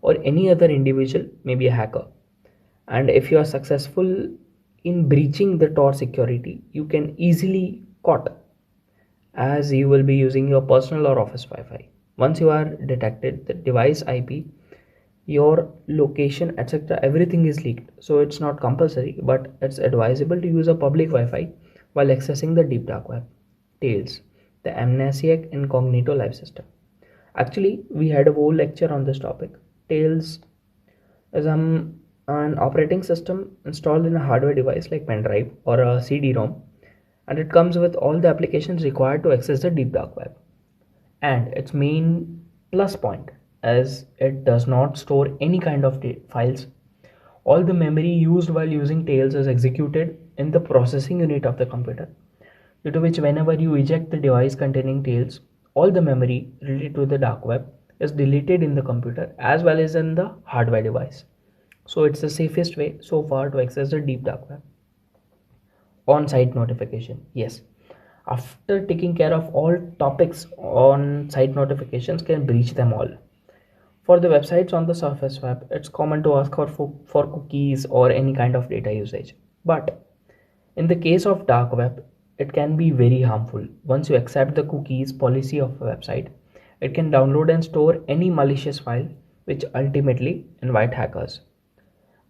or any other individual, maybe a hacker. And if you are successful in breaching the Tor security, you can easily caught as you will be using your personal or office Wi-Fi. Once you are detected, the device IP, your location, etc., everything is leaked. So it's not compulsory, but it's advisable to use a public Wi-Fi while accessing the deep dark web. Tails, the Amnesiac Incognito Live System. Actually, we had a whole lecture on this topic. Tails is an operating system installed in a hardware device like pen drive or a CD-ROM, and it comes with all the applications required to access the deep dark web. And its main plus point is it does not store any kind of files. All the memory used while using Tails is executed in the processing unit of the computer, due to which whenever you eject the device containing Tails, all the memory related to the dark web is deleted in the computer as well as in the hardware device. So it's the safest way so far to access the deep dark web. On-site notification. Yes, after taking care of all topics, on-site notifications can breach them all. For the websites on the surface web, it's common to ask for cookies or any kind of data usage. But in the case of dark web, it can be very harmful. Once you accept the cookies policy of a website, it can download and store any malicious file, which ultimately invite hackers.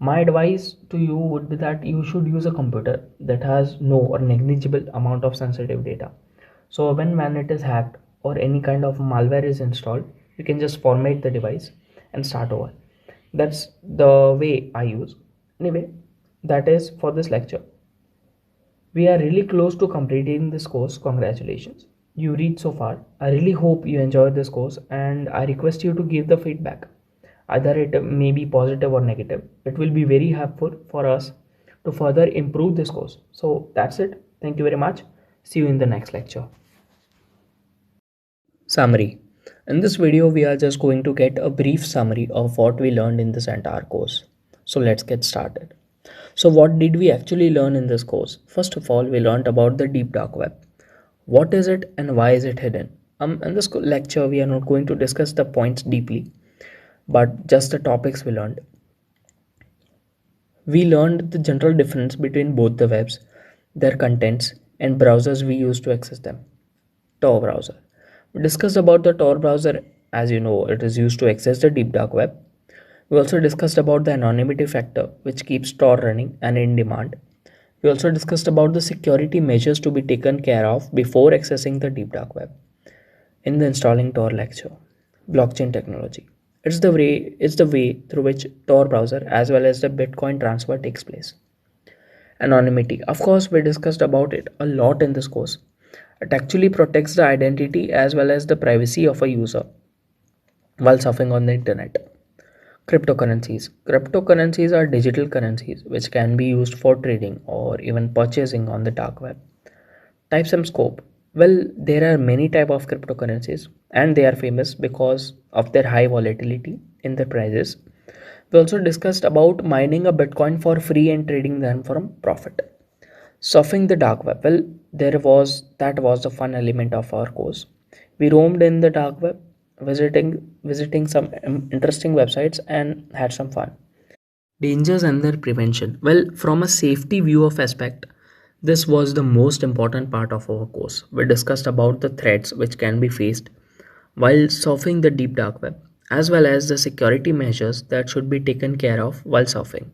My advice to you would be that you should use a computer that has no or negligible amount of sensitive data. So when it is hacked or any kind of malware is installed, you can just format the device and start over. That's the way I use. Anyway, that is for this lecture. We are really close to completing this course. Congratulations. You read so far. I really hope you enjoyed this course and I request you to give the feedback. Either it may be positive or negative. It will be very helpful for us to further improve this course. So that's it. Thank you very much. See you in the next lecture. Summary. In this video, we are just going to get a brief summary of what we learned in this entire course. So let's get started. So what did we actually learn in this course? First of all, we learned about the deep dark web. What is it and why is it hidden? In this lecture, we are not going to discuss the points deeply, but just the topics we learned. We learned the general difference between both the webs, their contents, and browsers we use to access them. Tor browser. We discussed about the Tor browser. As you know, it is used to access the deep dark web. We also discussed about the anonymity factor, which keeps Tor running and in demand. We also discussed about the security measures to be taken care of before accessing the deep dark web. In the installing Tor lecture, blockchain technology. It's the way through which Tor browser as well as the Bitcoin transfer takes place. Anonymity. Of course, we discussed about it a lot in this course. It actually protects the identity as well as the privacy of a user while surfing on the internet. Cryptocurrencies. Cryptocurrencies are digital currencies which can be used for trading or even purchasing on the dark web. Types and scope. Well, there are many type of cryptocurrencies and they are famous because of their high volatility in their prices. We also discussed about mining a Bitcoin for free and trading them for a profit. Surfing the dark web. Well, that was the fun element of our course. We roamed in the dark web, visiting some interesting websites and had some fun. Dangers and their prevention. Well, from a safety view of aspect, this was the most important part of our course. We discussed about the threats which can be faced while surfing the deep dark web, as well as the security measures that should be taken care of while surfing.